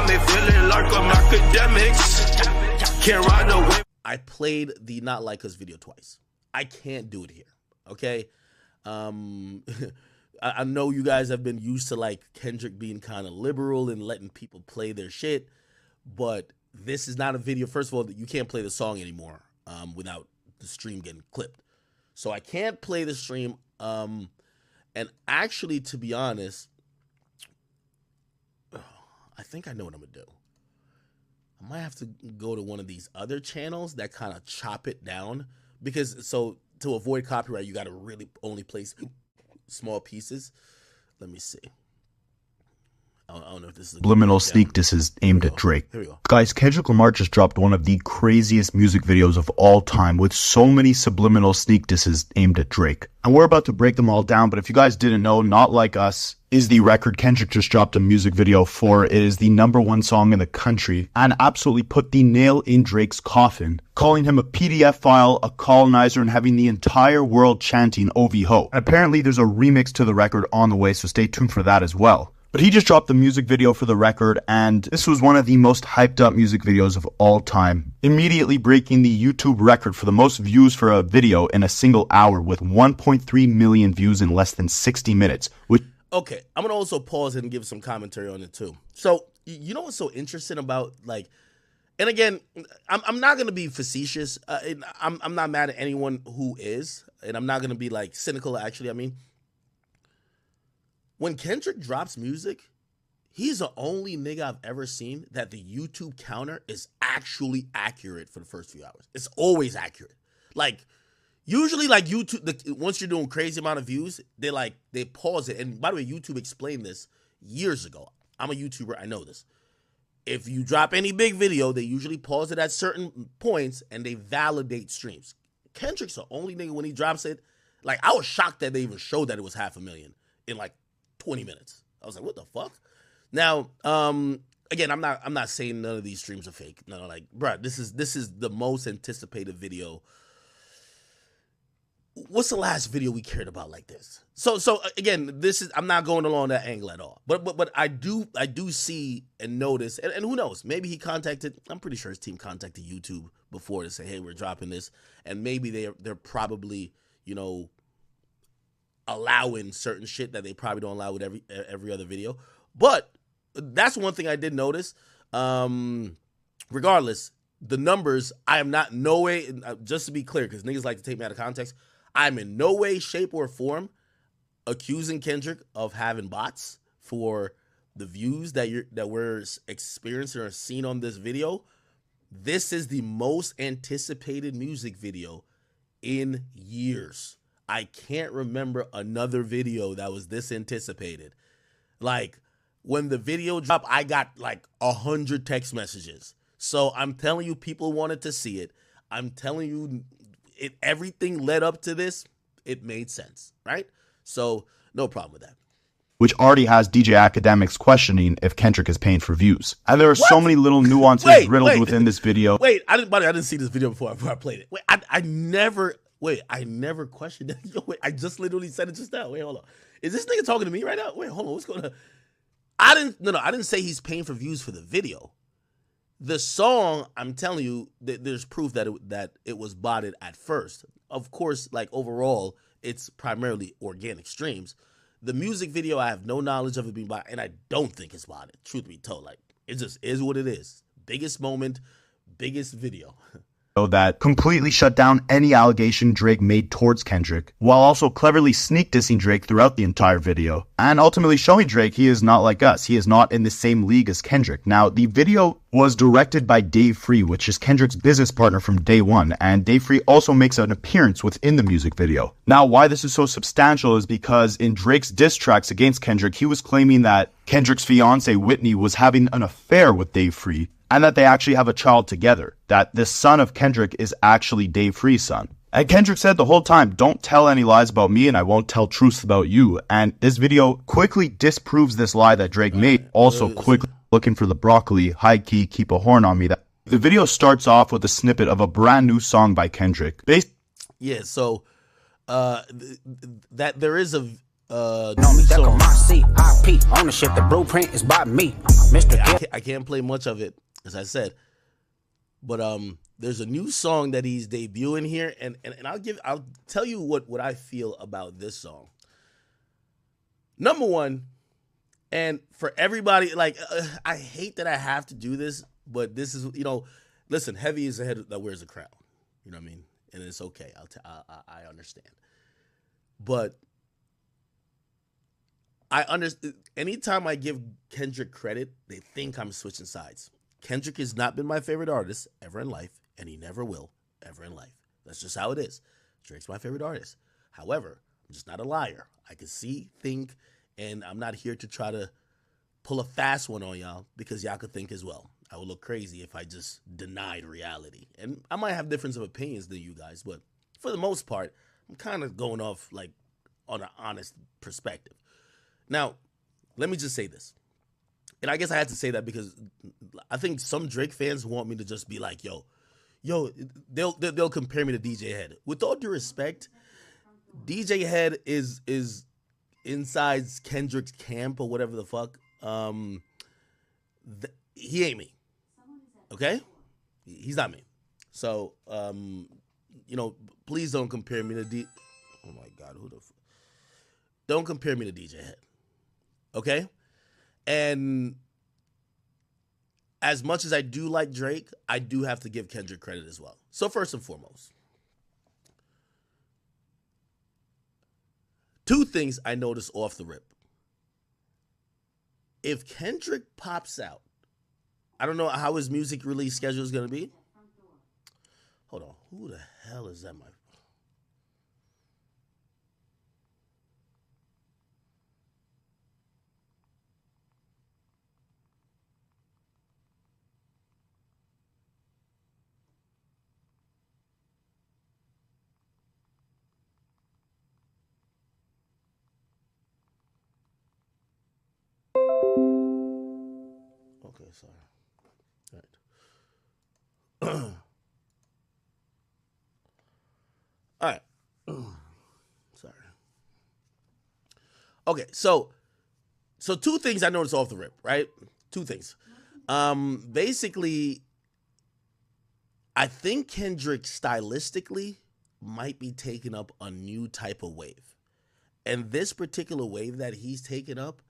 got me feeling like I'm Akademiks. Can't ride no wave. I played the Not Like Us video twice. I can't do it here, okay? I know you guys have been used to like Kendrick being kind of liberal and letting people play their shit, but this is not a video. First of all, you can't play the song anymore without the stream getting clipped. So I can't play the stream. And actually, to be honest, I think I know what I'm gonna do. I might have to go to one of these other channels that kind of chop it down, because so to avoid copyright, you got to really only place small pieces. Let me see. I don't know if this is subliminal sneak disses aimed at Drake. Here we go. Guys, Kendrick Lamar just dropped one of the craziest music videos of all time with so many subliminal sneak disses aimed at Drake. And we're about to break them all down, but if you guys didn't know, Not Like Us is the record Kendrick just dropped a music video for. It is the #1 song in the country and absolutely put the nail in Drake's coffin, calling him a PDF file, a colonizer, and having the entire world chanting OV-HO. And apparently there's a remix to the record on the way, so stay tuned for that as well. But he just dropped the music video for the record, and this was one of the most hyped up music videos of all time, immediately breaking the YouTube record for the most views for a video in a single hour with 1.3 million views in less than 60 minutes. Okay, I'm going to also pause and give some commentary on it too. So, you know what's so interesting about, like, and again, I'm not going to be facetious. I'm not mad at anyone who is, and I'm not going to be, like, cynical, actually. I mean, when Kendrick drops music, he's the only nigga I've ever seen that the YouTube counter is actually accurate for the first few hours. It's always accurate. Like, usually, like, YouTube, once you're doing crazy amount of views, they pause it. And by the way, YouTube explained this years ago. I'm a YouTuber, I know this. If you drop any big video, they usually pause it at certain points and they validate streams. Kendrick's the only nigga when he drops it. Like, I was shocked that they even showed that it was 500,000 in like 20 minutes. I was like, what the fuck? Now, again, I'm not saying none of these streams are fake. No, like, bruh, this is the most anticipated video. What's the last video we cared about like this? So again, I'm not going along that angle at all. But I do see and notice, and who knows? Maybe he contacted. I'm pretty sure his team contacted YouTube before to say, hey, we're dropping this, and maybe they're probably, you know, allowing certain shit that they probably don't allow with every other video. But that's one thing I did notice. Regardless, the numbers, I am not no way, just to be clear, because niggas like to take me out of context, I'm in no way, shape, or form accusing Kendrick of having bots for the views that we're experiencing or seeing on this video. This is the most anticipated music video in years. I can't remember another video that was this anticipated. Like, when the video dropped, I got like 100 text messages. So I'm telling you, people wanted to see it. I'm telling you, everything led up to this. It made sense, right? So no problem with that. Which already has DJ Akademiks questioning if Kendrick is paying for views. And there are so many little nuances riddled within this video. Wait, I didn't see this video before I played it. Wait, I never questioned that. Yo, wait, I just literally said it just now. Wait, hold on. Is this nigga talking to me right now? Wait, hold on. What's going on? I didn't say he's paying for views for the video. The song, I'm telling you, there's proof that it was botted at first. Of course, like, overall, it's primarily organic streams. The music video, I have no knowledge of it being botted, and I don't think it's botted. Truth be told, like, it just is what it is. Biggest moment, biggest video. That completely shut down any allegation Drake made towards Kendrick, while also cleverly sneak dissing Drake throughout the entire video, and ultimately showing Drake he is not like us. He is not in the same league as Kendrick. Now, the video was directed by Dave Free, which is Kendrick's business partner from day one, and Dave Free also makes an appearance within the music video. Now, why this is so substantial is because in Drake's diss tracks against Kendrick, he was claiming that Kendrick's fiance Whitney was having an affair with Dave Free, and that they actually have a child together, that the son of Kendrick is actually Dave Free's son. And Kendrick said the whole time, don't tell any lies about me and I won't tell truths about you. And this video quickly disproves this lie that Drake made, also quickly looking for the broccoli, high key, keep a horn on me. The video starts off with a snippet of a brand new song by Kendrick. Yeah, so that there is New song. Ownership, the blueprint is by me. Mr. Yeah, I can't play much of it, as I said. But there's a new song that he's debuting here, and I'll tell you what I feel about this song. Number one, and for everybody, like I hate that I have to do this, but this is, listen, heavy is the head that wears a crown. You know what I mean? And it's okay. I understand. But I understand. Anytime I give Kendrick credit, they think I'm switching sides. Kendrick has not been my favorite artist ever in life, and he never will ever in life. That's just how it is. Drake's my favorite artist. However, I'm just not a liar. I can see, think, and I'm not here to try to pull a fast one on y'all because y'all could think as well. I would look crazy if I just denied reality. And I might have difference of opinions than you guys, but for the most part, I'm kind of going off like on an honest perspective. Now, let me just say this. And I guess I had to say that because I think some Drake fans want me to just be like, yo, they'll compare me to DJ Head. With all due respect, DJ Head is inside Kendrick's camp or whatever the fuck. He ain't me. Okay? He's not me. So, please don't compare me to Oh my God, who the fuck? Don't compare me to DJ Head. Okay? And as much as I do like Drake, I do have to give Kendrick credit as well. So first and foremost, two things I noticed off the rip. If Kendrick pops out, I don't know how his music release schedule is going to be. Hold on. Who the hell is that? Okay, sorry. All right. All right. Sorry. Okay, so two things I noticed off the rip, right? Two things. Basically, I think Kendrick stylistically might be taking up a new type of wave. And this particular wave that he's taken up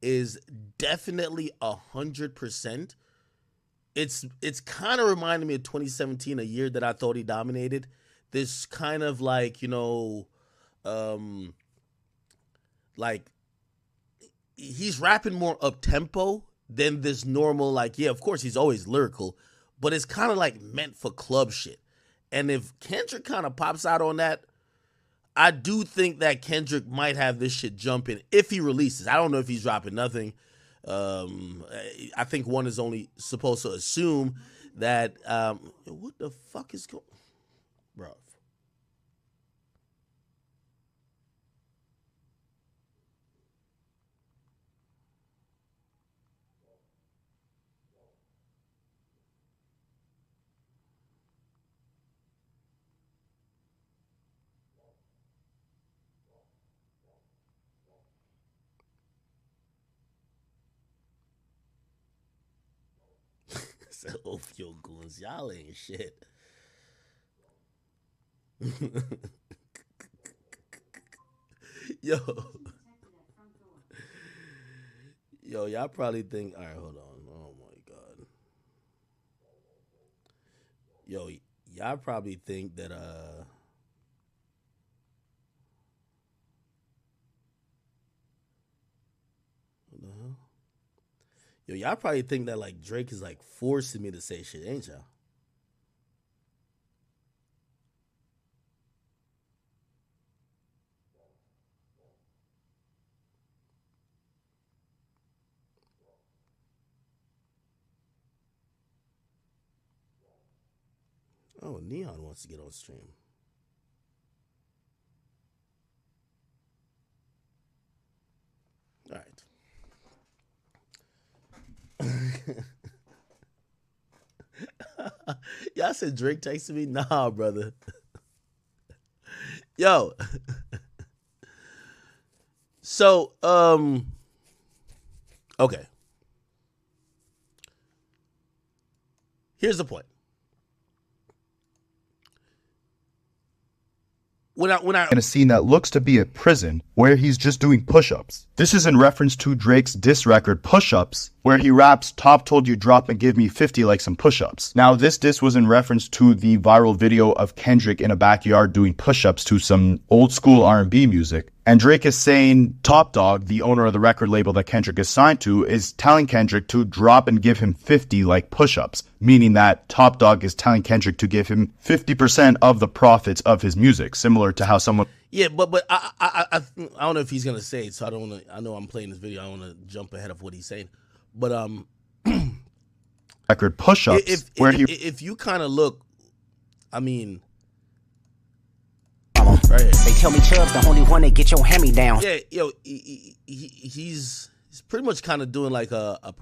is definitely 100%. It's kind of reminding me of 2017, a year that I thought he dominated. This kind of like, like he's rapping more up tempo than this normal, like, yeah, of course he's always lyrical, but it's kind of like meant for club shit. And if Kendrick kind of pops out on that, I do think that Kendrick might have this shit jumping if he releases. I don't know if he's dropping nothing. I think one is only supposed to assume that, what the fuck is going, bro? Oh, yo, goons, y'all ain't shit. Yo, y'all probably think, all right, hold on. Oh my God. Yo, y'all probably think that, what the hell? Yo, y'all probably think that like Drake is like forcing me to say shit, ain't y'all? Oh, Neon wants to get on stream. All right. Y'all said Drake texted me? Nah, brother. Yo. So, okay. Here's the point. In a scene that looks to be a prison where he's just doing push-ups. This is in reference to Drake's diss record Push-Ups, where he raps, "Top told you drop and give me 50 like some push-ups." Now, this diss was in reference to the viral video of Kendrick in a backyard doing push-ups to some old school R&B music. And Drake is saying Top Dog, the owner of the record label that Kendrick is signed to, is telling Kendrick to drop and give him 50 like push-ups, meaning that Top Dog is telling Kendrick to give him 50% of the profits of his music, similar to how someone... Yeah, but I don't know if he's gonna say it, so I don't want to. I know I'm playing this video. I don't want to jump ahead of what he's saying, but record Push-Ups, if you kind of look, I mean, right here. They tell me Chubb's the only one that get your hand me down. Yeah, yo, he's pretty much kind of doing like a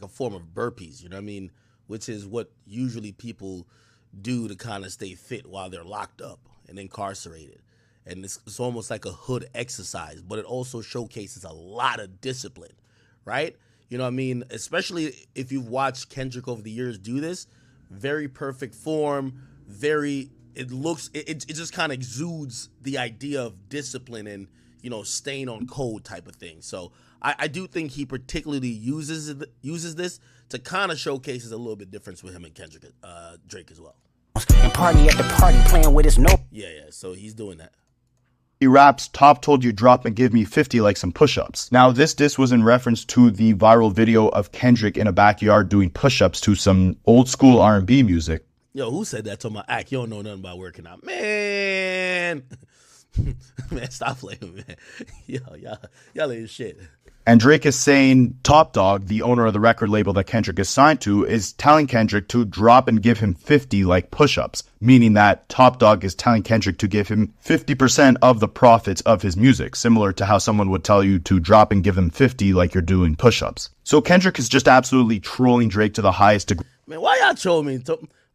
form of burpees. You know what I mean? Which is what usually people do to kind of stay fit while they're locked up and incarcerated. And it's almost like a hood exercise, but it also showcases a lot of discipline, right? You know what I mean? Especially if you've watched Kendrick over the years do this, very perfect form, it just kind of exudes the idea of discipline and, you know, staying on code type of thing. So I do think he particularly uses this to kind of showcases a little bit difference with him and Kendrick, Drake as well. And party at the party playing with his no. Yeah, so he's doing that. He raps, "Top told you drop and give me 50 like some push-ups." Now, this diss was in reference to the viral video of Kendrick in a backyard doing push-ups to some old school R&B music. Yo, who said that to my act? You don't know nothing about working out. Man. Man, stop playing, man. Yo, y'all ain't shit. And Drake is saying Top Dog, the owner of the record label that Kendrick is signed to, is telling Kendrick to drop and give him 50 like push-ups, meaning that Top Dog is telling Kendrick to give him 50% of the profits of his music, similar to how someone would tell you to drop and give them 50 like you're doing push-ups. So Kendrick is just absolutely trolling Drake to the highest degree. Man, why y'all troll me?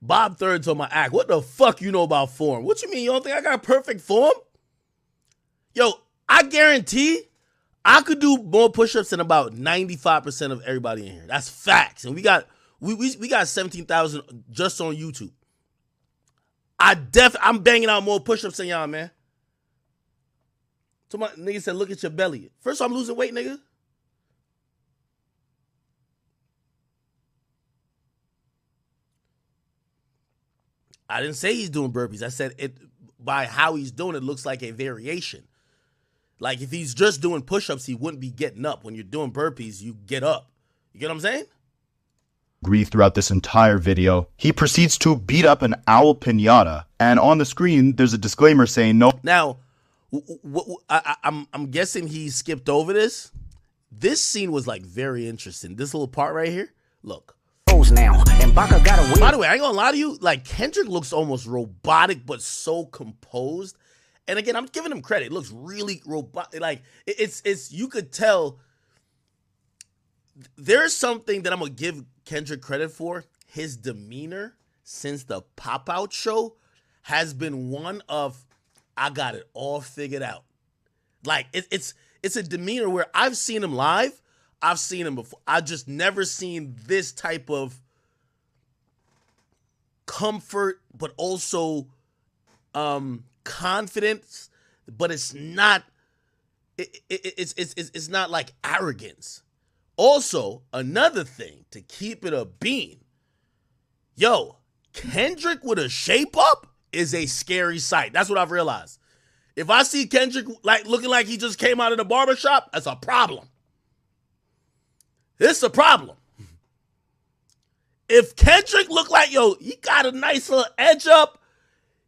Bob Third told my act. What the fuck you know about form? What you mean? You don't think I got perfect form? Yo, I guarantee I could do more push-ups than about 95% of everybody in here. That's facts. And we got 17,000 just on YouTube. I'm banging out more push-ups than y'all, man. So my nigga said, look at your belly. First I'm losing weight, nigga. I didn't say he's doing burpees. I said it by how he's doing it looks like a variation. Like, if he's just doing push-ups, he wouldn't be getting up. When you're doing burpees, you get up. You get what I'm saying? Throughout this entire video, he proceeds to beat up an owl piñata, and on the screen, there's a disclaimer saying no. Now, I'm guessing he skipped over this. This scene was, like, very interesting. This little part right here, look. Now, and Baka got a win. By the way, I ain't gonna lie to you, like, Kendrick looks almost robotic, but so composed. And again, I'm giving him credit. It looks really robotic. Like, it's you could tell there's something that I'm going to give Kendrick credit for. His demeanor since the Pop-Out show has been one of, I got it all figured out. Like, it's a demeanor where I've seen him live. I've seen him before. I've just never seen this type of comfort, but also confidence, but it's not it's not like arrogance. Also, another thing to keep it a bean, yo, Kendrick with a shape up is a scary sight. That's what I've realized. If I see Kendrick like looking like he just came out of the barbershop, that's a problem. It's a problem. If Kendrick looked like, yo, he got a nice little edge up,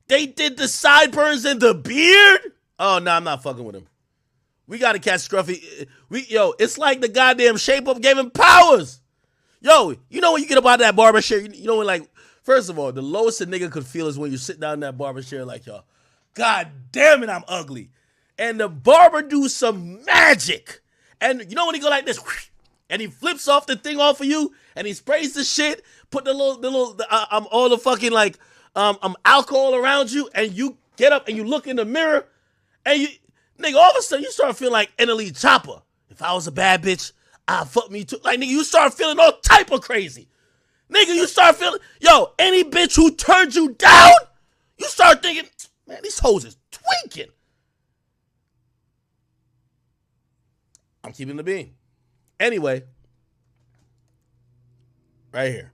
they did the sideburns and the beard. Oh, no, I'm not fucking with him. We got to catch Scruffy. It's like the goddamn shape up gave him powers. Yo, you know when you get up out of that barber chair, you know when, like, first of all, the lowest a nigga could feel is when you sit down in that barber chair like, yo, God damn it, I'm ugly. And the barber do some magic. And you know when he go like this, and he flips off the thing off of you, and he sprays the shit, put all the fucking, like, alcohol around you, and you get up and you look in the mirror, and Nigga, all of a sudden you start feeling like NLE Chopper. If I was a bad bitch, I'd fuck me too. Like, nigga, you start feeling all type of crazy. Nigga, you start feeling, yo, any bitch who turned you down, you start thinking, man, these hoes is tweaking. I'm keeping the beam. Anyway, right here.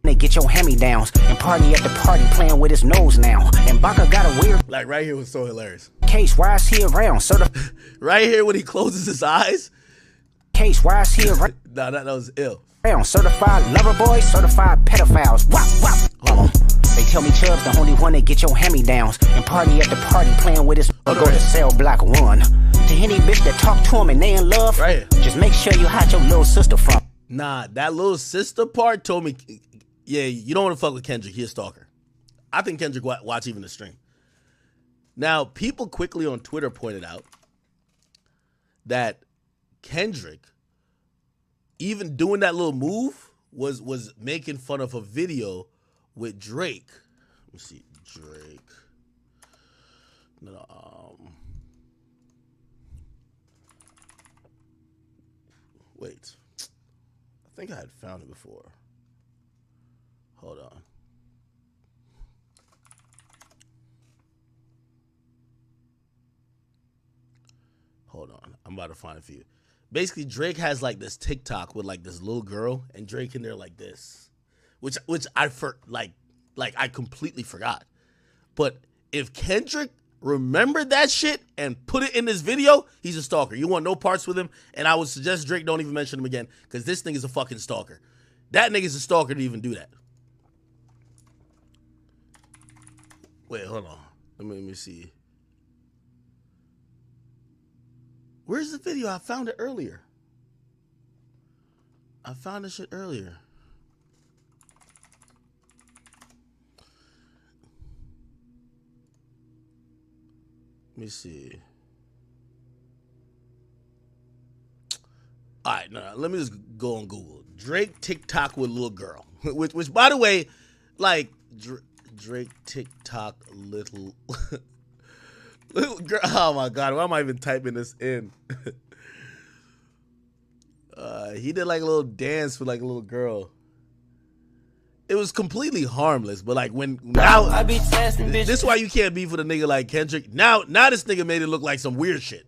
They get your hand-me-downs and party at the party playing with his nose now. And Baka got a weird like right here was so hilarious. Case, why is he around? Right here when he closes his eyes. Case, why is he around? Nah, that was ill. Certified lover boys, certified pedophiles. Wop, wop. They tell me Chubb's the only one that get your hand-me-downs and party at the party playing with his go to cell block 1. To any bitch that talk to him and they in love, right, just make sure you hide your little sister from. Nah, that little sister part told me, yeah, you don't want to fuck with Kendrick. He's a stalker. I think Kendrick watch even the stream. Now, people quickly on Twitter pointed out that Kendrick, even doing that little move, was making fun of a video with Drake. Let me see, Drake. Wait, I think I had found it before. Hold on. Hold on. I'm about to find it for you. Basically, Drake has like this TikTok with like this little girl, and Drake in there like this, which I I completely forgot. But if Kendrick remembered that shit and put it in this video, he's a stalker. You want no parts with him, and I would suggest Drake don't even mention him again, because this nigga's a fucking stalker. That nigga's a stalker to even do that. Wait, hold on. Let me see. Where's the video? I found it earlier. I found this shit earlier. Let me see. All right, no, let me just go on Google. Drake TikTok with little girl. Which by the way, like, Drake TikTok little girl. Oh my God, why am I even typing this in? He did like a little dance with like a little girl. It was completely harmless, but like now I be testing, this is why you can't beef with a nigga like Kendrick. Now this nigga made it look like some weird shit.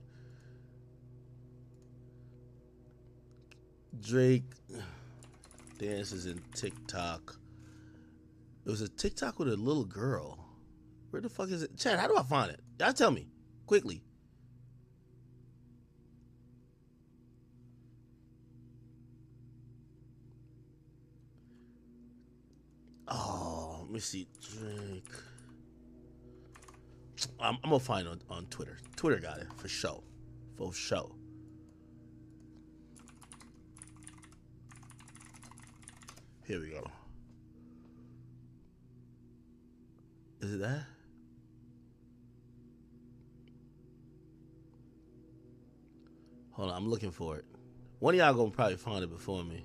Drake dances in TikTok. It was a TikTok with a little girl. Where the fuck is it? Chad, how do I find it? Y'all tell me quickly. Oh, let me see. Drake. I'm gonna find it on Twitter. Twitter got it for show. For show. Here we go. Is it that? Hold on, I'm looking for it. One of y'all gonna probably find it before me.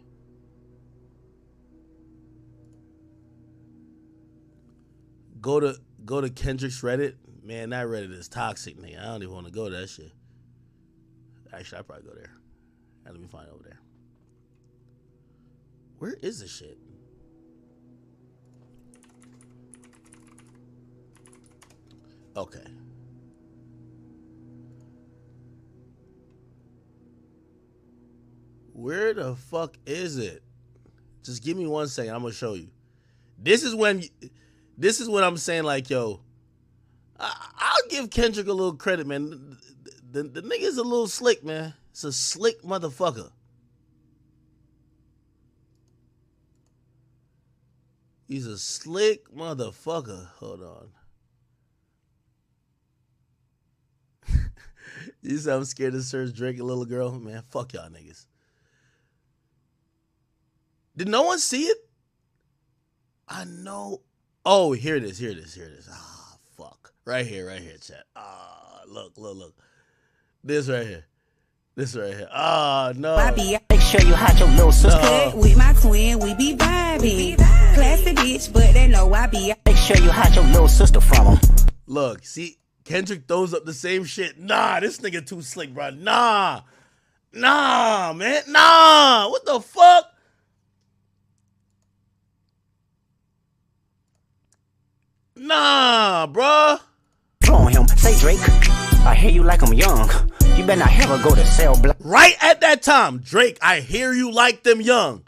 Go to Kendrick's Reddit. Man, that Reddit is toxic, nigga. I don't even want to go to that shit. Actually, I'd probably go there. Let me find it over there. Where is this shit? Okay. Where the fuck is it? Just give me 1 second. I'm gonna show you. This is when I'm saying, like, yo, I'll give Kendrick a little credit, man. The nigga's a little slick, man. It's a slick motherfucker. He's a slick motherfucker. Hold on. You said I'm scared to search Drake a little girl? Man, fuck y'all niggas. Did no one see it? I know. Oh, here it is. Ah, fuck. Right here, chat. Ah, look. This right here. Ah, no. Bobby, make sure you hide your little sister. No. With my twin, we be vibing. Classy bitch, but they know I be. Make sure you hide your little sister from him. Look, see, Kendrick throws up the same shit. Nah, this nigga too slick, bro. Nah, man. Nah, what the fuck? Nah, bruh. On him, say Drake, I hear you like I'm young. You better not ever go to cell block. Right at that time, Drake, I hear you like them young.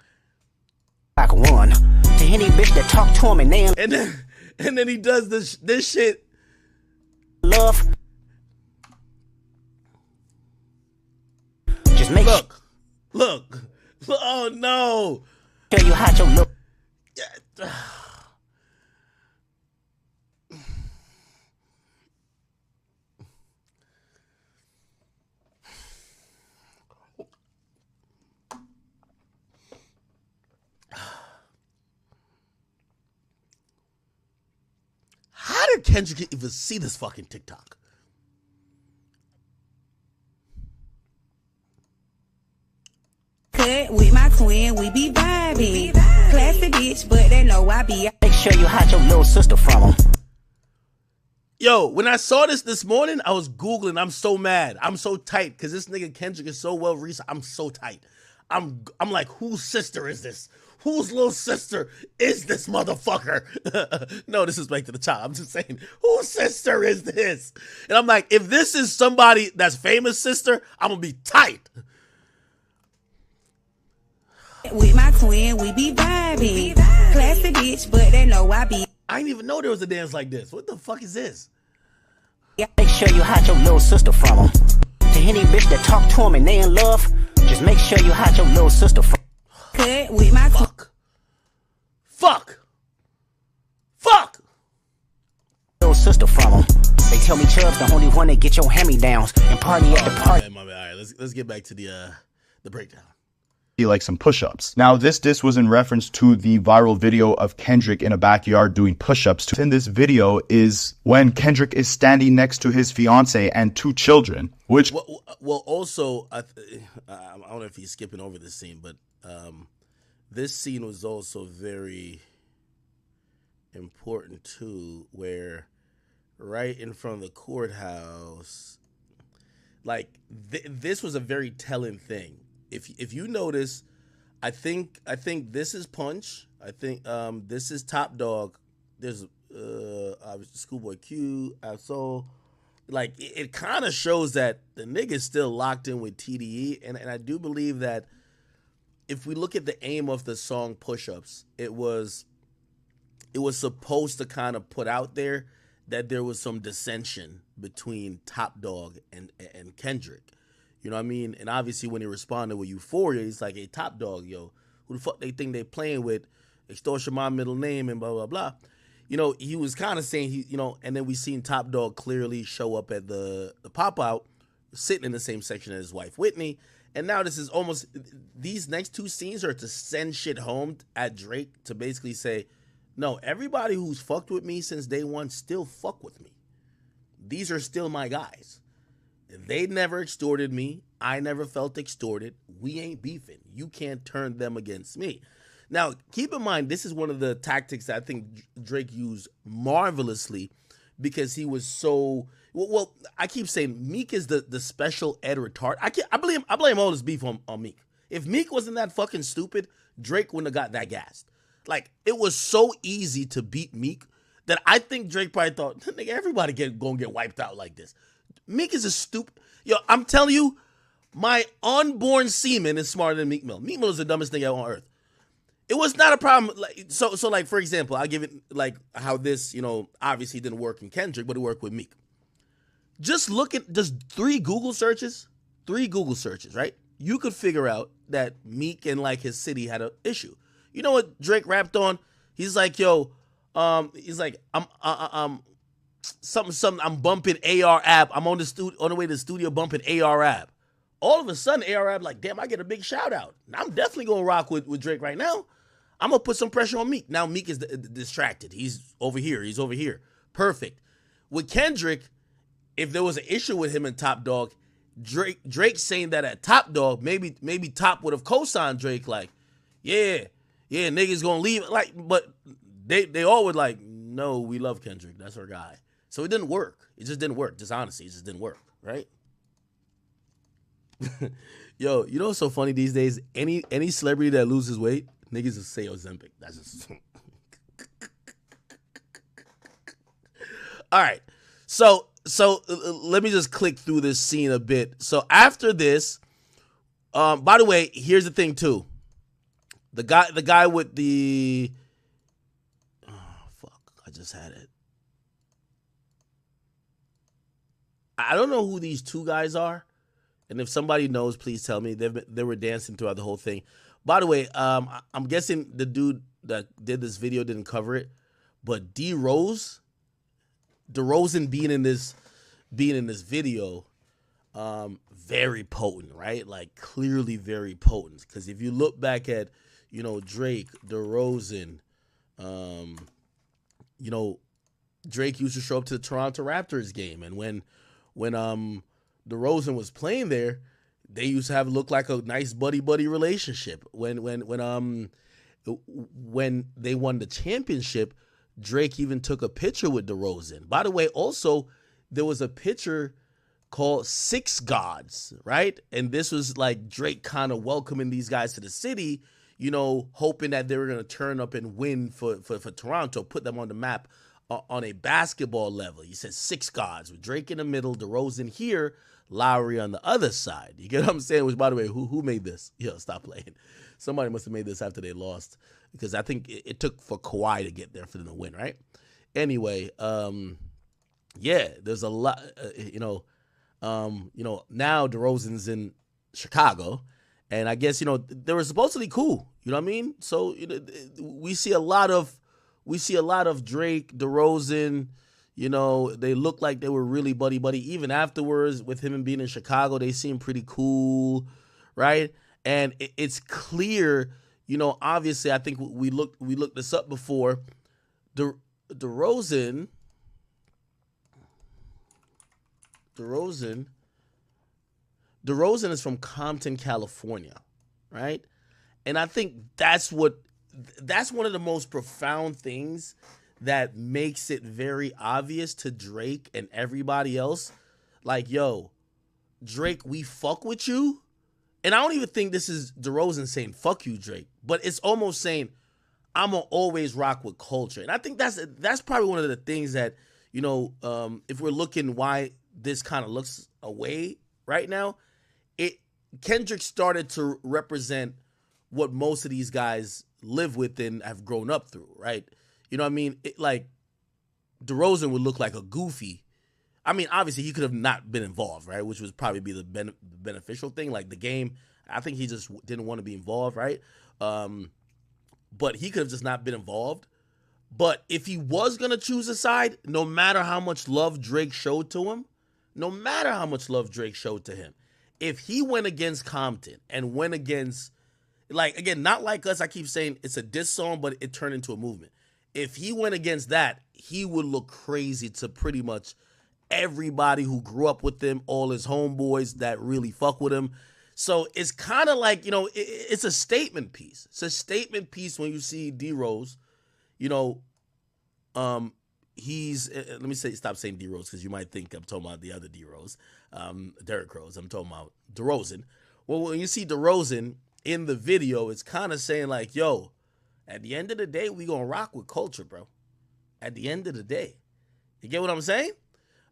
Like one. To any bitch that talk to him and they And then he does this shit. Love. Just make Look. Oh no. sure you hide your look. How did Kendrick even see this fucking TikTok? Cut with my twin, we be vibing. Classy bitch, but they know I be. Make sure you hide your little sister from him. Yo, when I saw this morning, I was Googling. I'm so mad. I'm so tight because this nigga Kendrick is so well researched. I'm so tight. I'm like, whose sister is this? Whose little sister is this motherfucker? No disrespect to the child. I'm just saying, whose sister is this? And I'm like, if this is somebody that's famous sister, I'm gonna be tight. With my twin, we be vibing. Classy bitch, but they know I be. I didn't even know there was a dance like this. What the fuck is this? Make sure you hide your little sister from him. To any bitch that talk to him and they in love, just make sure you hide your little sister from him. Cut with my Fuck. Little sister from him. They tell me Chubb's the only one that get your hand-me-downs and party at the party. My bad. All right, let's get back to the breakdown. Like some push-ups. Now this diss was in reference to the viral video of Kendrick in a backyard doing push-ups. In this video is when Kendrick is standing next to his fiance and 2 children, which well also I don't know if he's skipping over this scene, but this scene was also very important too, where right in front of the courthouse, like this was a very telling thing. If you notice, I think this is Punch. I think this is Top Dog. There's Schoolboy Q, Absol. Like it kind of shows that the nigga's still locked in with TDE, and I do believe that if we look at the aim of the song Push Ups, it was supposed to kind of put out there that there was some dissension between Top Dog and Kendrick. You know what I mean? And obviously when he responded with Euphoria, he's like, hey, Top Dog, yo, who the fuck they think they playing with? Extortion my middle name and blah, blah, blah. You know, he was kind of saying, and then we seen Top Dog clearly show up at the pop-out, sitting in the same section as his wife, Whitney. And now this is almost, these next 2 scenes are to send shit home at Drake to basically say, no, everybody who's fucked with me since day one still fuck with me. These are still my guys. They never extorted me. I never felt extorted. We ain't beefing. You can't turn them against me. Now, keep in mind, this is one of the tactics that I think Drake used marvelously because he was so... Well, I keep saying Meek is the special ed retard. I blame all this beef on Meek. If Meek wasn't that fucking stupid, Drake wouldn't have got that gassed. Like, it was so easy to beat Meek that I think Drake probably thought, nigga, everybody gonna get wiped out like this. Meek is a stupid... Yo, I'm telling you, my unborn semen is smarter than Meek Mill. Meek Mill is the dumbest nigga on earth. It was not a problem. Like, so like, for example, I'll give it like how this, obviously didn't work in Kendrick, but it worked with Meek. Just look at just 3 Google searches, right? You could figure out that Meek and like his city had an issue. You know what Drake rapped on? He's like, yo, he's like, I'm something. I'm bumping AR app. I'm on the way to the studio bumping AR app. All of a sudden, AR app like, damn, I get a big shout out. I'm definitely gonna rock with Drake right now. I'm gonna put some pressure on Meek. Now Meek is distracted. He's over here. Perfect. With Kendrick, if there was an issue with him and Top Dog, Drake saying that at Top Dog, maybe Top would have co-signed Drake. Like, yeah, niggas gonna leave. Like, but they all would like, no, we love Kendrick. That's our guy. So it didn't work. It just didn't work. Just honestly, it just didn't work, right? Yo, you know what's so funny these days? Any celebrity that loses weight, niggas will say Ozempic. That's just all right. So let me just click through this scene a bit. So after this, by the way, here's the thing too. The guy with the I just had it. I don't know who these two guys are, and if somebody knows, please tell me. They were dancing throughout the whole thing. By the way, I'm guessing the dude that did this video didn't cover it, but DeRozan being in this video, very potent, right? Like clearly very potent. Because if you look back at, Drake, DeRozan, Drake used to show up to the Toronto Raptors game, and when DeRozan was playing there, they used to look like a nice buddy relationship. When they won the championship, Drake even took a picture with DeRozan. By the way, also there was a picture called Six Gods, right? And this was like Drake kind of welcoming these guys to the city, hoping that they were going to turn up and win for Toronto, put them on the map on a basketball level. He said Six Gods with Drake in the middle, DeRozan here, Lowry on the other side. You get what I'm saying? Which, by the way, who made this? Yo, stop playing. Somebody must have made this after they lost, because I think it took for Kawhi to get there for them to win, right? Anyway, yeah, there's a lot, now DeRozan's in Chicago, and I guess, they were supposedly cool, you know what I mean? So we see a lot of Drake, DeRozan, they look like they were really buddy. Even afterwards, with him being in Chicago, they seem pretty cool, right? And it's clear, obviously, I think we looked this up before. DeRozan is from Compton, California, right? And I think that's one of the most profound things that makes it very obvious to Drake and everybody else. Like, yo, Drake, we fuck with you. And I don't even think this is DeRozan saying fuck you, Drake, but it's almost saying I'm gonna always rock with culture. And I think that's probably one of the things that, if we're looking why this kind of looks away right now, Kendrick started to represent what most of these guys live with and have grown up through, right? You know what I mean? Like, DeRozan would look like a goofy. I mean, obviously, he could have not been involved, right? Which would probably be the beneficial thing. Like, the game, I think he just didn't want to be involved, right? But he could have just not been involved. But if he was going to choose a side, no matter how much love Drake showed to him, if he went against Compton and went against, like, again, not like us, I keep saying it's a diss song, but it turned into a movement. If he went against that, he would look crazy to pretty much everybody who grew up with him, all his homeboys that really fuck with him. So it's kind of like, it's a statement piece. It's a statement piece when you see D-Rose, he's, let me stop saying D-Rose, because you might think I'm talking about the other D-Rose, Derrick Rose. I'm talking about DeRozan. Well, when you see DeRozan in the video, it's kind of saying like, yo, at the end of the day, we gonna rock with culture, bro. At the end of the day. You get what I'm saying?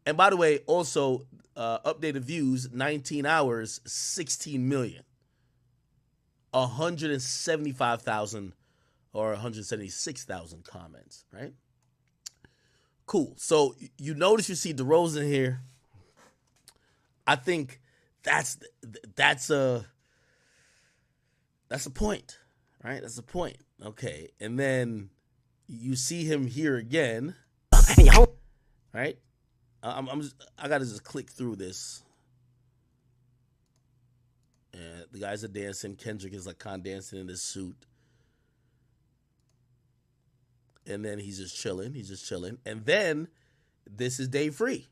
And by the way, also, updated views, 19 hours, 16 million. 175,000 or 176,000 comments, right? Cool. So you notice you see DeRozan here. I think that's a point, right? That's a point. Okay. And then you see him here again, right? I gotta just click through this. And the guys are dancing. Kendrick is like kind of dancing in his suit. And then he's just chilling. And then this is Dave Free.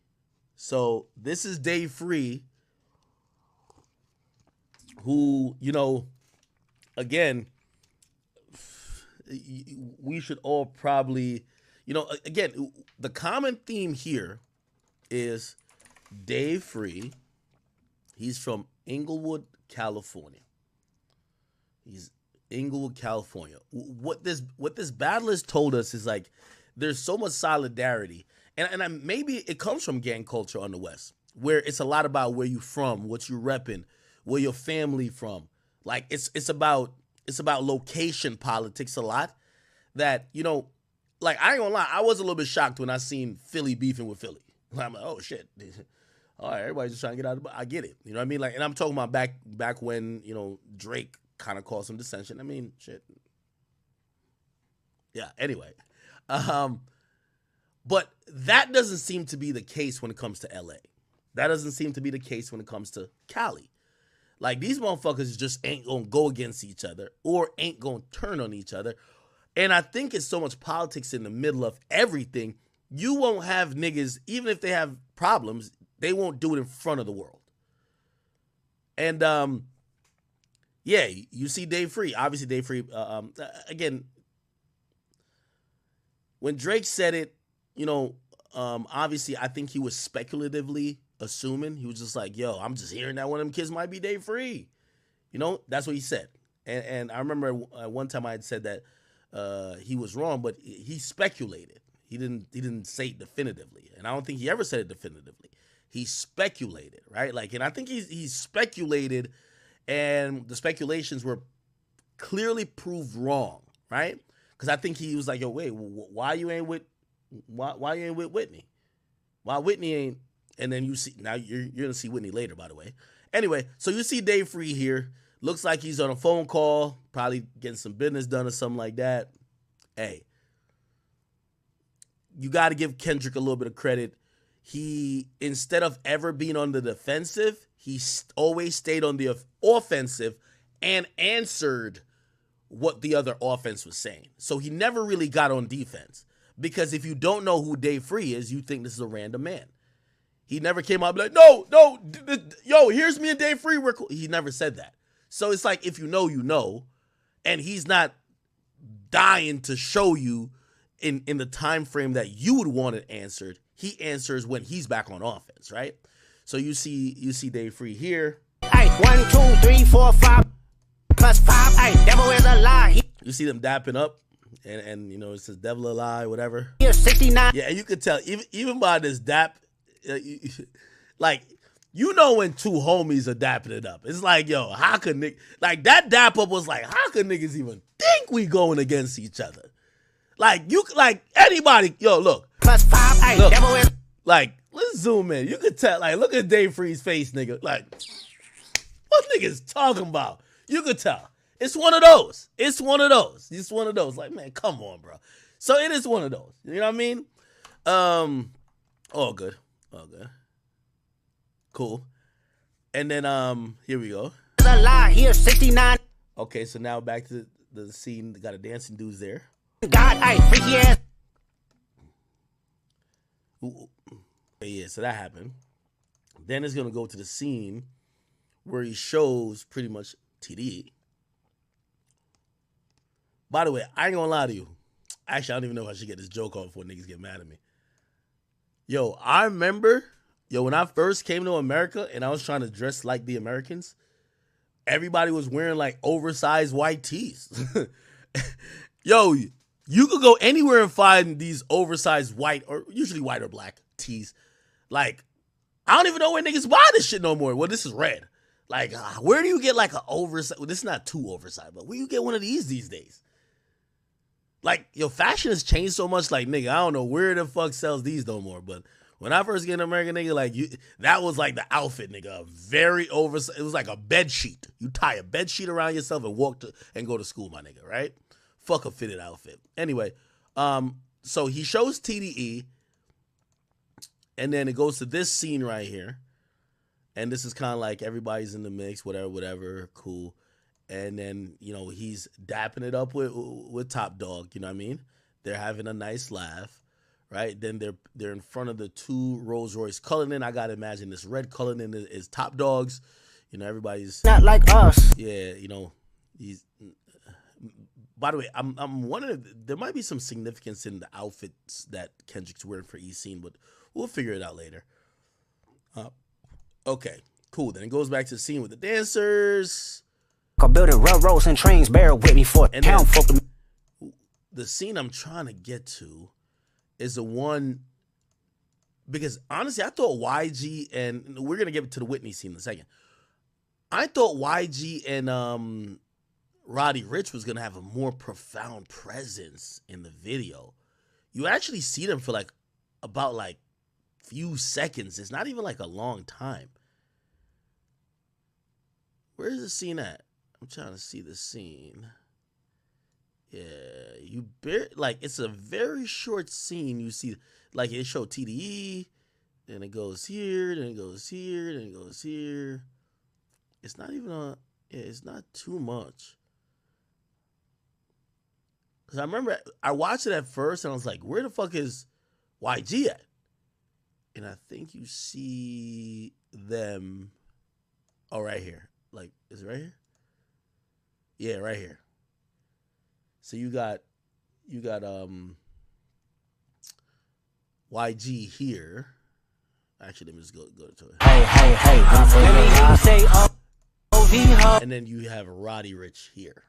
So this is Dave Free, who, again, we should all probably, again, the common theme here is Dave Free. He's from Inglewood, California. He's Inglewood, California. What this battle has told us is like there's so much solidarity, and maybe it comes from gang culture on the West, where it's a lot about where you from, what you repping, where your family from. Like it's about location politics a lot. That like I ain't gonna lie, I was a little bit shocked when I seen Philly beefing with Philly. I'm like, oh shit. All right, everybody's just trying to get out of the. I get it. You know what I mean? Like, and I'm talking about back when Drake kind of caused some dissension. I mean, shit. Yeah. Anyway, but that doesn't seem to be the case when it comes to LA. That doesn't seem to be the case when it comes to Cali. Like, these motherfuckers just ain't gonna go against each other or ain't gonna turn on each other. And I think it's so much politics in the middle of everything. You won't have niggas, even if they have problems, they won't do it in front of the world. And, yeah, you see Dave Free. Obviously, Dave Free, again, when Drake said it, obviously, I think he was speculatively assuming. He was just like, yo, I'm just hearing that one of them kids might be Dave Free. That's what he said. And I remember one time I had said that he was wrong, but he speculated. He didn't say it definitively. And I don't think he ever said it definitively. He speculated, right? Like, and I think he speculated, and the speculations were clearly proved wrong, right? Because I think he was like, yo, wait, why you ain't with Whitney? Why Whitney ain't? And then you see, now you're gonna see Whitney later, by the way. Anyway, so you see Dave Free here. Looks like he's on a phone call, probably getting some business done or something like that. Hey, you got to give Kendrick a little bit of credit. He, instead of ever being on the defensive, he always stayed on the offensive and answered what the other offense was saying. So he never really got on defense, because if you don't know who Dave Free is, you think this is a random man. He never came out and be like, no, yo, here's me and Dave Free. We're cool. He never said that. So it's like, if you know, and he's not dying to show you in the time frame that you would want it answered. He answers when he's back on offense, right? So you see Dave Free here. Hey, 1, 2, 3, 4, 5 plus 5. Hey, devil is a lie. You see them dapping up, and it says devil a lie, whatever. Here's 69. Yeah, and you could tell even by this dap, like, when two homies are dapping it up. It's like, yo, how could like that dap up was like, how could niggas even think we going against each other? Like, anybody, yo, look. Plus 5, hey, look, devil is. Like, let's zoom in. You could tell, like, look at Dave Free's face, nigga. Like, what niggas talking about? You could tell. It's one of those. It's one of those. Like, man, come on, bro. So it is one of those. You know what I mean? All good. Cool. And then, here we go. A lie. Here's 69. Okay, so now back to the scene. Got a dancing dudes there. God, hey, freaky ass. Ooh. Yeah, so that happened. Then it's going to go to the scene where he shows pretty much TDE. By the way, I ain't going to lie to you. Actually, I don't even know if I should get this joke off before niggas get mad at me. Yo, I remember, when I first came to America and I was trying to dress like the Americans, everybody was wearing like oversized white tees. Yo, you could go anywhere and find these oversized white, or usually white or black tees. Like, I don't even know where niggas buy this shit no more. Well, this is red. Like, where do you get like an oversized? Well, this is not too oversized, but where you get one of these days? Like, yo, fashion has changed so much. Like, nigga, I don't know where the fuck sells these no more. But when I first get an American, nigga, like, that was like the outfit, nigga. Very oversized. It was like a bed sheet. You tie a bed sheet around yourself and and go to school, my nigga, right? Fuck a fitted outfit. Anyway, so he shows TDE, and then it goes to this scene right here. And this is kind of like everybody's in the mix, whatever, cool. And then, he's dapping it up with Top Dog, you know what I mean? They're having a nice laugh, right? Then they're in front of the two Rolls Royce Cullinan. I gotta imagine this red Cullinan is Top Dog's. Everybody's Not like us. Yeah, he's By the way, I'm wondering, there might be some significance in the outfits that Kendrick's wearing for East Scene, but we'll figure it out later. Okay, cool. Then it goes back to the scene with the dancers. Building railroads and trains, bear with me for a town folk. The scene I'm trying to get to is the one, because honestly, I thought YG, and we're gonna get to the Whitney scene in a second. I thought YG and Roddy Ricch was gonna have a more profound presence in the video. You actually see them for like about like few seconds. It's not even like a long time. Where's the scene at? I'm trying to see the scene. Yeah, like it's a very short scene. You see, like it showed TDE, then it goes here, then it goes here, then it goes here. It's not even it's not too much. Cause I remember I watched it at first and I was like, where the fuck is YG at? And I think you see them. Oh, right here. Like, is it right here? Yeah, right here. So you got YG here. Actually, let me just go to it. Hey. Let me hear you say OV. And then you have Roddy Ricch here.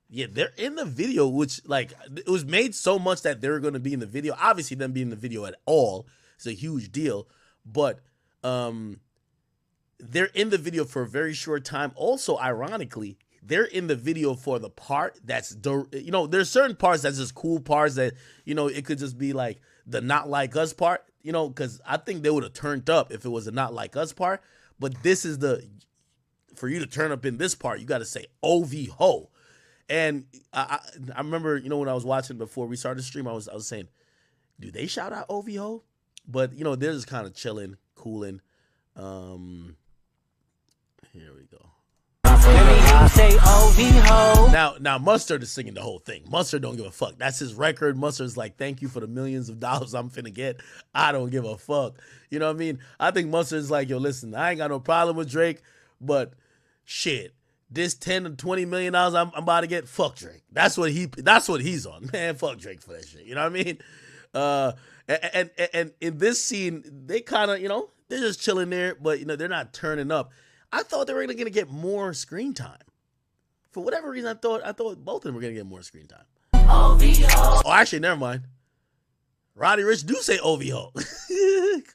Yeah, they're in the video, which like it was made so much that they're going to be in the video. Obviously, them being in the video at all is a huge deal, but they're in the video for a very short time. Also, ironically, they're in the video for the part that's, you know, there's certain parts that's just cool parts that, you know, it could just be like the Not Like Us part, you know, because I think they would have turned up if it was a Not Like Us part. But this is for you to turn up in this part, you got to say OV ho. And I remember, you know, when I was watching before we started the stream, I was saying, do they shout out OV ho? But, you know, they're just kind of chilling, cooling. Here we go. Say OV ho. Now Mustard is singing the whole thing. Mustard don't give a fuck. That's his record. Mustard's like, thank you for the millions of dollars I'm finna get. I don't give a fuck. You know what I mean? I think Mustard's like, yo, listen, I ain't got no problem with Drake, but shit, this 10 to 20 million dollars I'm about to get, fuck Drake. That's what he's on. Man, fuck Drake for that shit. You know what I mean? And in this scene, they kind of, you know, they're just chilling there, but you know, they're not turning up. I thought they were gonna get more screen time. For whatever reason, I thought both of them were gonna get more screen time. Oh, actually, never mind. Roddy Ricch do say OVO.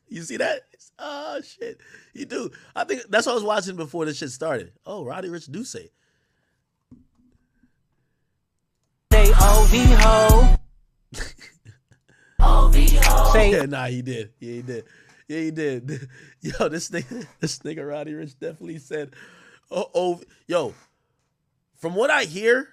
You see that? Oh shit, you do. I think that's what I was watching before this shit started. Oh, Roddy Ricch do say. Say OVO. OVO. Say Yeah, nah, he did. Yeah, he did. Yeah, he did. Yo, this nigga Roddy Ricch definitely said, yo, from what I hear,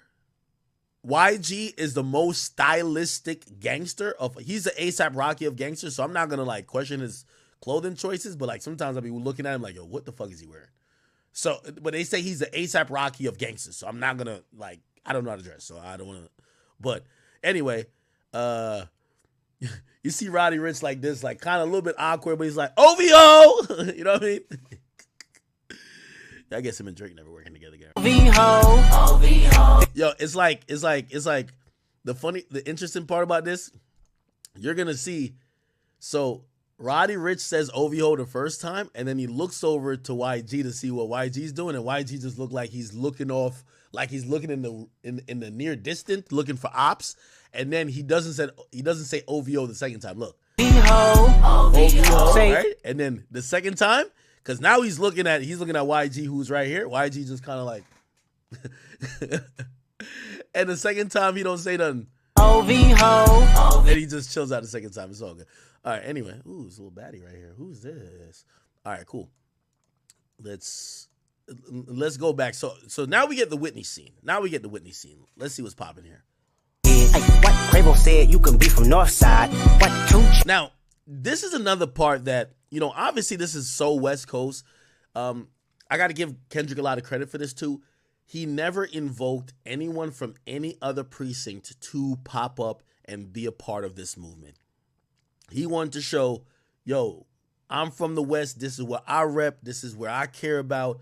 YG is the most stylistic gangster he's the ASAP Rocky of gangsters, so I'm not gonna like question his clothing choices, but like sometimes I'll be looking at him like, yo, what the fuck is he wearing? So, but they say he's the ASAP Rocky of gangsters, so I'm not gonna like, I don't know how to dress, so I don't wanna, but anyway, you see Roddy Ricch like this, like kind of a little bit awkward, but he's like, OVO! You know what I mean? I guess him and Drake never working together again. OVO. Yo, it's like the interesting part about this, you're gonna see, so Roddy Ricch says OVO the first time, and then he looks over to YG to see what YG's doing, and YG just look like he's looking off, like he's looking in the near distant, looking for ops. And then he doesn't say OVO the second time. Look, OVO, right? And then the second time, because now he's looking at YG, who's right here. YG just kind of like, and the second time he don't say nothing. OVO. Then he just chills out the second time. It's all good. All right. Anyway, ooh, it's a little baddie right here. Who's this? All right, cool. Let's go back. So now we get the Whitney scene. Let's see what's popping here. What Quavo said, you can be from North Side. What Now, this is another part that, you know, obviously this is so West Coast. I got to give Kendrick a lot of credit for this too. He never invoked anyone from any other precinct to pop up and be a part of this movement. He wanted to show, yo, I'm from the West. This is what I rep. This is where I care about.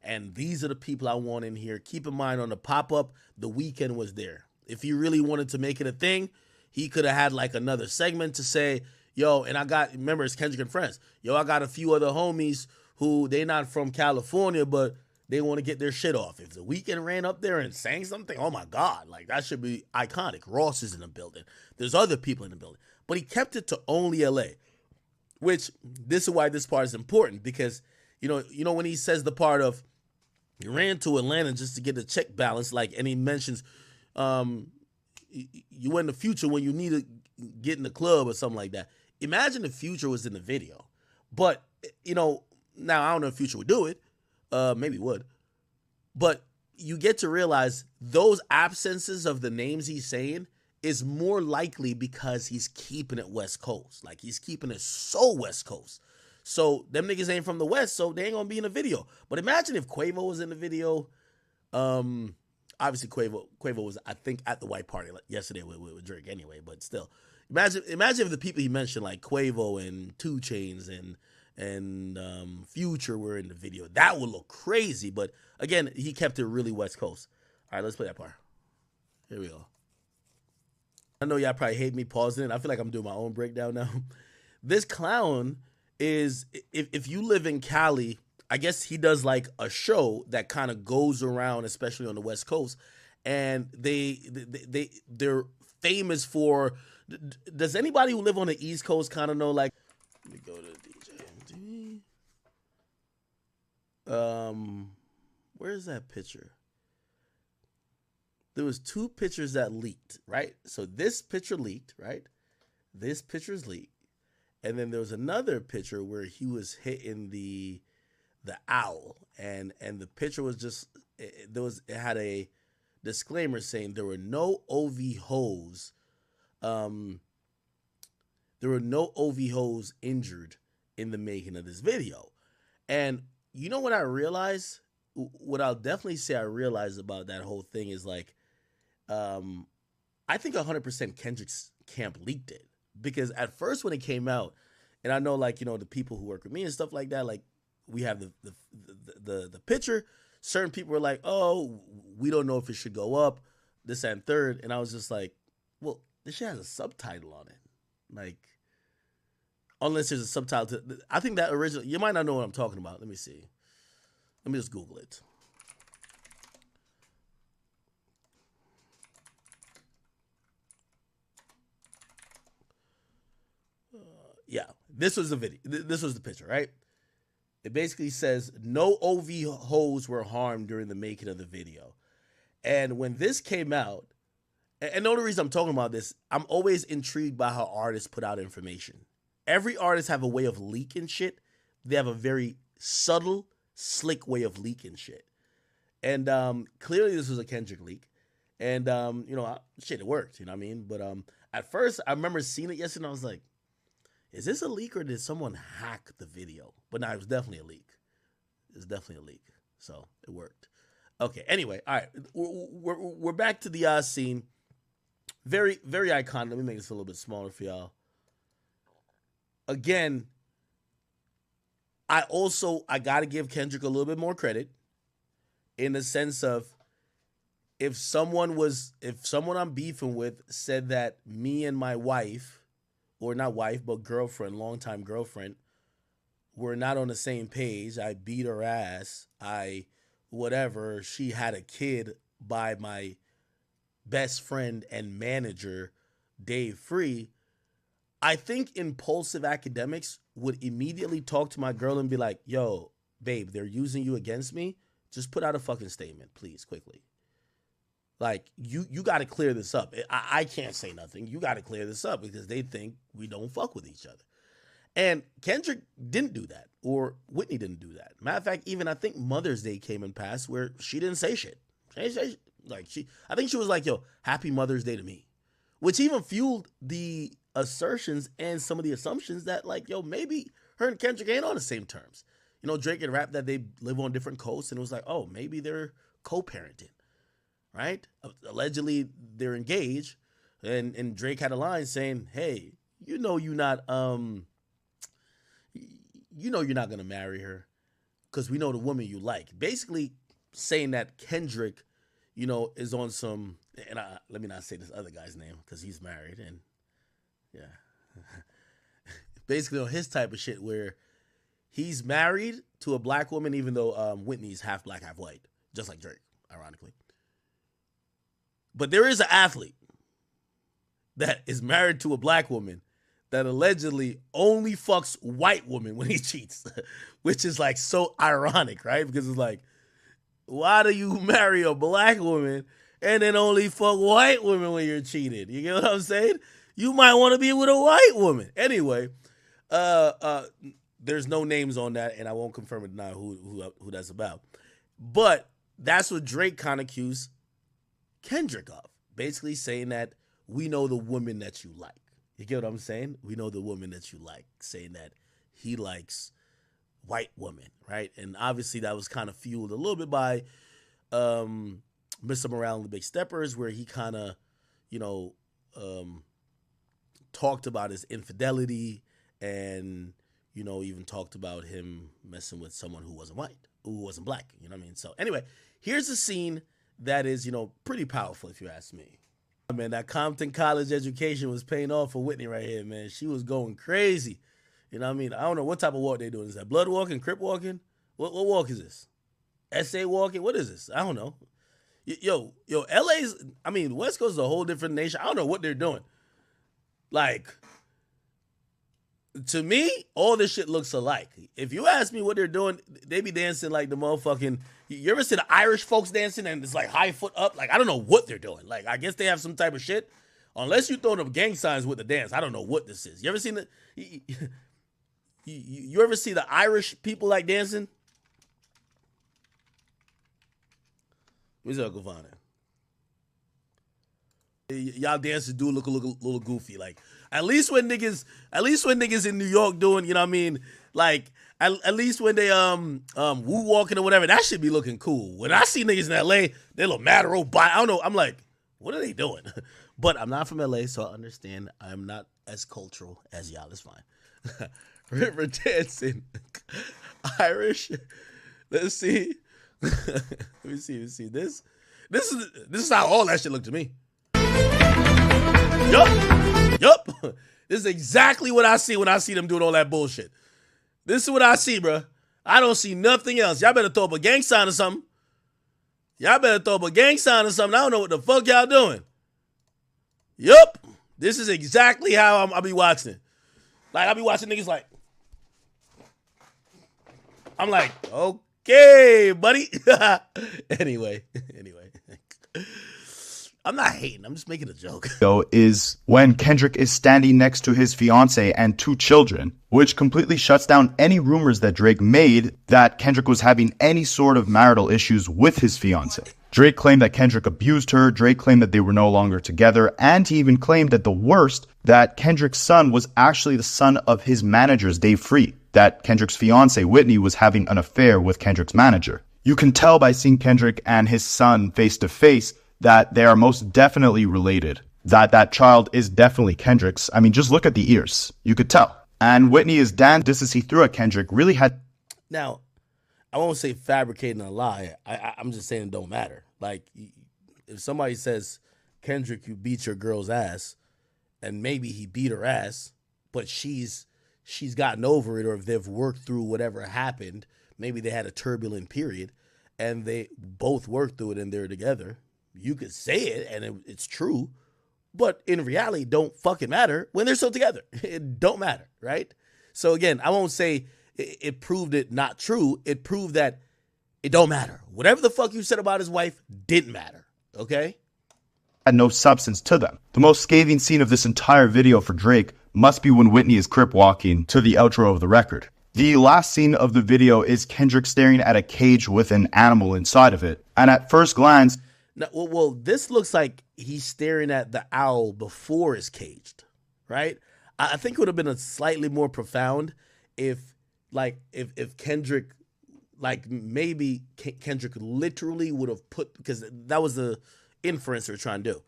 And these are the people I want in here. Keep in mind, on the pop-up, The Weeknd was there. If he really wanted to make it a thing, he could have had like another segment to say, yo, and remember, it's Kendrick and Friends. Yo, I got a few other homies who they not from California, but they want to get their shit off. If The Weeknd ran up there and sang something, oh my God, like that should be iconic. Ross is in the building. There's other people in the building. But he kept it to only LA, which this is why this part is important, because you know when he says the part of he ran to Atlanta just to get the check balance, like, and he mentions you in the future when you need to get in the club or something like that. Imagine if Future was in the video. But, now I don't know if Future would do it. Maybe would. But you get to realize those absences of the names he's saying is more likely because he's keeping it West Coast. Like, he's keeping it so West Coast. So them niggas ain't from the West, so they ain't gonna be in the video. But imagine if Quavo was in the video. Obviously Quavo was, I think, at the white party yesterday with Drake anyway. But still, imagine if the people he mentioned, like Quavo and 2 Chainz and Future, were in the video. That would look crazy. But again, he kept it really West Coast. All right, let's play that part. Here we go. I know y'all probably hate me pausing it. I feel like I'm doing my own breakdown now. This clown is, if you live in Cali, I guess he does like a show that kind of goes around, especially on the West Coast, and they're famous for. Does anybody who live on the East Coast kind of know, like? Let me go to DJ. Where's that picture? There was 2 pictures that leaked, right? So this picture leaked, right? This picture's leaked. And then there was another picture where he was hitting the owl, and the picture was just it had a disclaimer saying there were no OV hoes, injured in the making of this video. And you know what I realized? What I'll definitely say I realized about that whole thing is, like, I think 100% Kendrick's camp leaked it, because at first when it came out, and I know, like, the people who work with me and stuff like that, like, we have the picture. Certain people were like, oh, we don't know if it should go up, this and third. And I was just like, well, this shit has a subtitle on it. Like, unless there's a subtitle I think that original, you might not know what I'm talking about. Let me see. Let me just Google it. Yeah, this was the video. This was the picture, right? It basically says no OV hoes were harmed during the making of the video. And when this came out, and the only reason I'm talking about this, I'm always intrigued by how artists put out information. Every artist have a way of leaking shit. They have a very subtle, slick way of leaking shit. And clearly this was a Kendrick leak. And, shit, it worked, you know what I mean? But at first, I remember seeing it yesterday, and I was like, is this a leak or did someone hack the video? But no, it was definitely a leak. It's definitely a leak. So it worked. Okay, anyway, all right. We're back to the scene. Very, very iconic. Let me make this a little bit smaller for y'all. Again, I got to give Kendrick a little bit more credit in the sense of if someone I'm beefing with said that me and my wife, or not wife, but girlfriend, longtime girlfriend, we're not on the same page. I beat her ass. She had a kid by my best friend and manager, Dave Free. I think impulsive Akademiks would immediately talk to my girl and be like, yo, babe, they're using you against me. Just put out a fucking statement, please, quickly. Like, you got to clear this up. I can't say nothing. You got to clear this up because they think we don't fuck with each other. And Kendrick didn't do that, or Whitney didn't do that. Matter of fact, even I think Mother's Day came and passed where she didn't say shit. I think she was like, yo, happy Mother's Day to me. Which even fueled the assertions and some of the assumptions that, like, yo, maybe her and Kendrick ain't on the same terms. Drake had rapped that they live on different coasts, and it was like, oh, maybe they're co-parenting. Right? Allegedly, they're engaged, and Drake had a line saying, "Hey, you're not gonna marry her. because we know the woman you like. Basically saying that Kendrick, you know, is on some, and let me not say this other guy's name because he's married, and yeah. Basically on his type of shit where he's married to a black woman, even though Whitney's half black, half white, just like Drake, ironically. But there is an athlete that is married to a black woman that allegedly only fucks white women when he cheats, which is like so ironic, right? Because it's like, why do you marry a black woman and then only fuck white women when you're cheated? You get what I'm saying? You might want to be with a white woman. Anyway, there's no names on that, and I won't confirm or deny who that's about. But that's what Drake kind of accused Kendrick of, basically saying that we know the woman that you like. You get what I'm saying? We know the woman that you like, saying that he likes white women, right? And obviously that was kind of fueled a little bit by Mr. Morale and the Big Steppers, where he kind of, you know, talked about his infidelity and, you know, even talked about him messing with someone who wasn't white, who wasn't black, you know what I mean? So anyway, here's a scene that is, you know, pretty powerful if you ask me. Man, that Compton College education was paying off for Whitney right here, man. She was going crazy. You know what I mean? I don't know what type of walk they doing. Is that blood walking, crip walking? What walk is this? Essay walking? What is this? I don't know. Yo, LA's, I mean, West Coast is a whole different nation. I don't know what they're doing. Like, to me, all this shit looks alike. If you ask me what they're doing, they be dancing like the motherfucking, you ever see the Irish folks dancing and it's like high foot up? Like, I don't know what they're doing. Like, I guess they have some type of shit. Unless you throwing up gang signs with the dance, I don't know what this is. You ever seen you ever see the Irish people like dancing? Where's Uncle Vaughn at? Y'all dancers do look a little goofy. Like, at least when niggas in New York doing, you know what I mean? Like, at least when they woo walking or whatever, that should be looking cool. When I see niggas in LA, they look mad robot. I don't know. I'm like, what are they doing? But I'm not from LA, so I understand I'm not as cultural as y'all. It's fine. River dancing, Irish. Let's see. Let me see. This is how all that shit looked to me. Yup. This is exactly what I see when I see them doing all that bullshit. This is what I see, bro. I don't see nothing else. Y'all better throw up a gang sign or something. I don't know what the fuck y'all doing. Yup. This is exactly how I'll be watching it. Like, I'll be watching niggas like, I'm like, okay, buddy. Anyway. I'm not hating. I'm just making a joke. Is when Kendrick is standing next to his fiance and 2 children, which completely shuts down any rumors that Drake made that Kendrick was having any sort of marital issues with his fiance. Drake claimed that Kendrick abused her, Drake claimed that they were no longer together, and he even claimed that the worst, that Kendrick's son was actually the son of his manager's Dave Free, that Kendrick's fiance Whitney was having an affair with Kendrick's manager. You can tell by seeing Kendrick and his son face to face that they are most definitely related, that child is definitely Kendrick's. I mean, just look at the ears. You could tell. And Whitney is distance he threw at Kendrick really had... Now, I won't say fabricating a lie. I'm just saying it don't matter. Like, if somebody says, Kendrick, you beat your girl's ass, and maybe he beat her ass, but she's gotten over it, or if they've worked through whatever happened, maybe they had a turbulent period, and they both worked through it and they're together. You could say it, and it's true, but in reality, don't fucking matter when they're still together. It don't matter, right? So again, I won't say it proved it not true. It proved that it don't matter. Whatever the fuck you said about his wife didn't matter, okay? Had no substance to them. The most scathing scene of this entire video for Drake must be when Whitney is crip walking to the outro of the record. The last scene of the video is Kendrick staring at a cage with an animal inside of it, and at first glance... Now, well, this looks like he's staring at the owl before it's caged, right? I think it would have been a slightly more profound if Kendrick, like maybe Kendrick literally would have put, because that was the inference they're trying to do.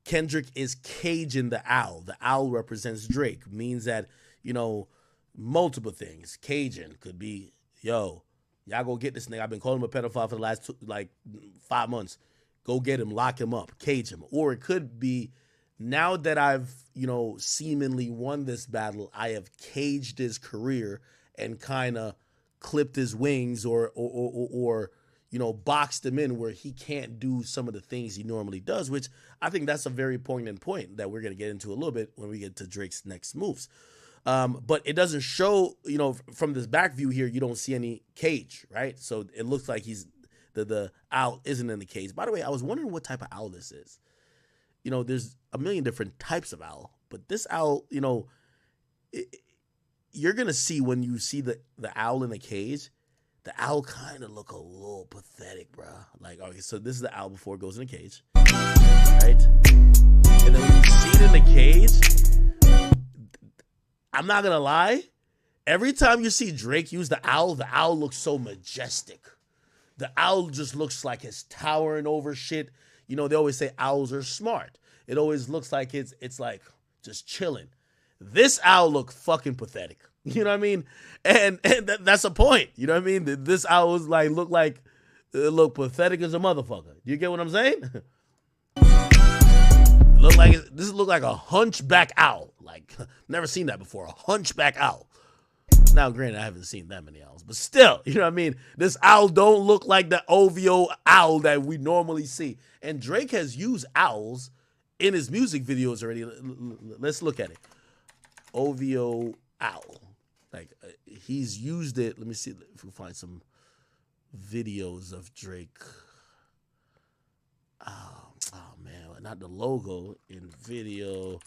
Kendrick is caging the owl. The owl represents Drake, means that, you know, multiple things. Caging could be, yo, Y'all go get this nigga. I've been calling him a pedophile for the last 5 months. Go get him, lock him up, cage him. Or it could be, now that I've, seemingly won this battle, I have caged his career and kind of clipped his wings or boxed him in where he can't do some of the things he normally does, which I think that's a very poignant point that we're going to get into a little bit when we get to Drake's next moves. But it doesn't show, from this back view here, you don't see any cage, right? So it looks like the owl isn't in the cage. By the way, I was wondering what type of owl this is. There's a million different types of owl, but this owl, you're going to see when you see the owl in the cage, the owl kind of look a little pathetic, bro. Like, okay, so this is the owl before it goes in the cage, right? And then when you see it in the cage, I'm not going to lie, every time you see Drake use the owl looks so majestic. The owl just looks like it's towering over shit. They always say owls are smart. It always looks like it's like just chilling. This owl look fucking pathetic. You know what I mean? And that's a point. You know what I mean? This owl is look pathetic as a motherfucker. You get what I'm saying? This look like a hunchback owl. Like, never seen that before. A hunchback owl. Now, granted, I haven't seen that many owls, but still, you know what I mean? This owl don't look like the OVO owl that we normally see. And Drake has used owls in his music videos already. Let's look at it. OVO owl. He's used it. Let me see if we find some videos of Drake. Oh man, not the logo in video.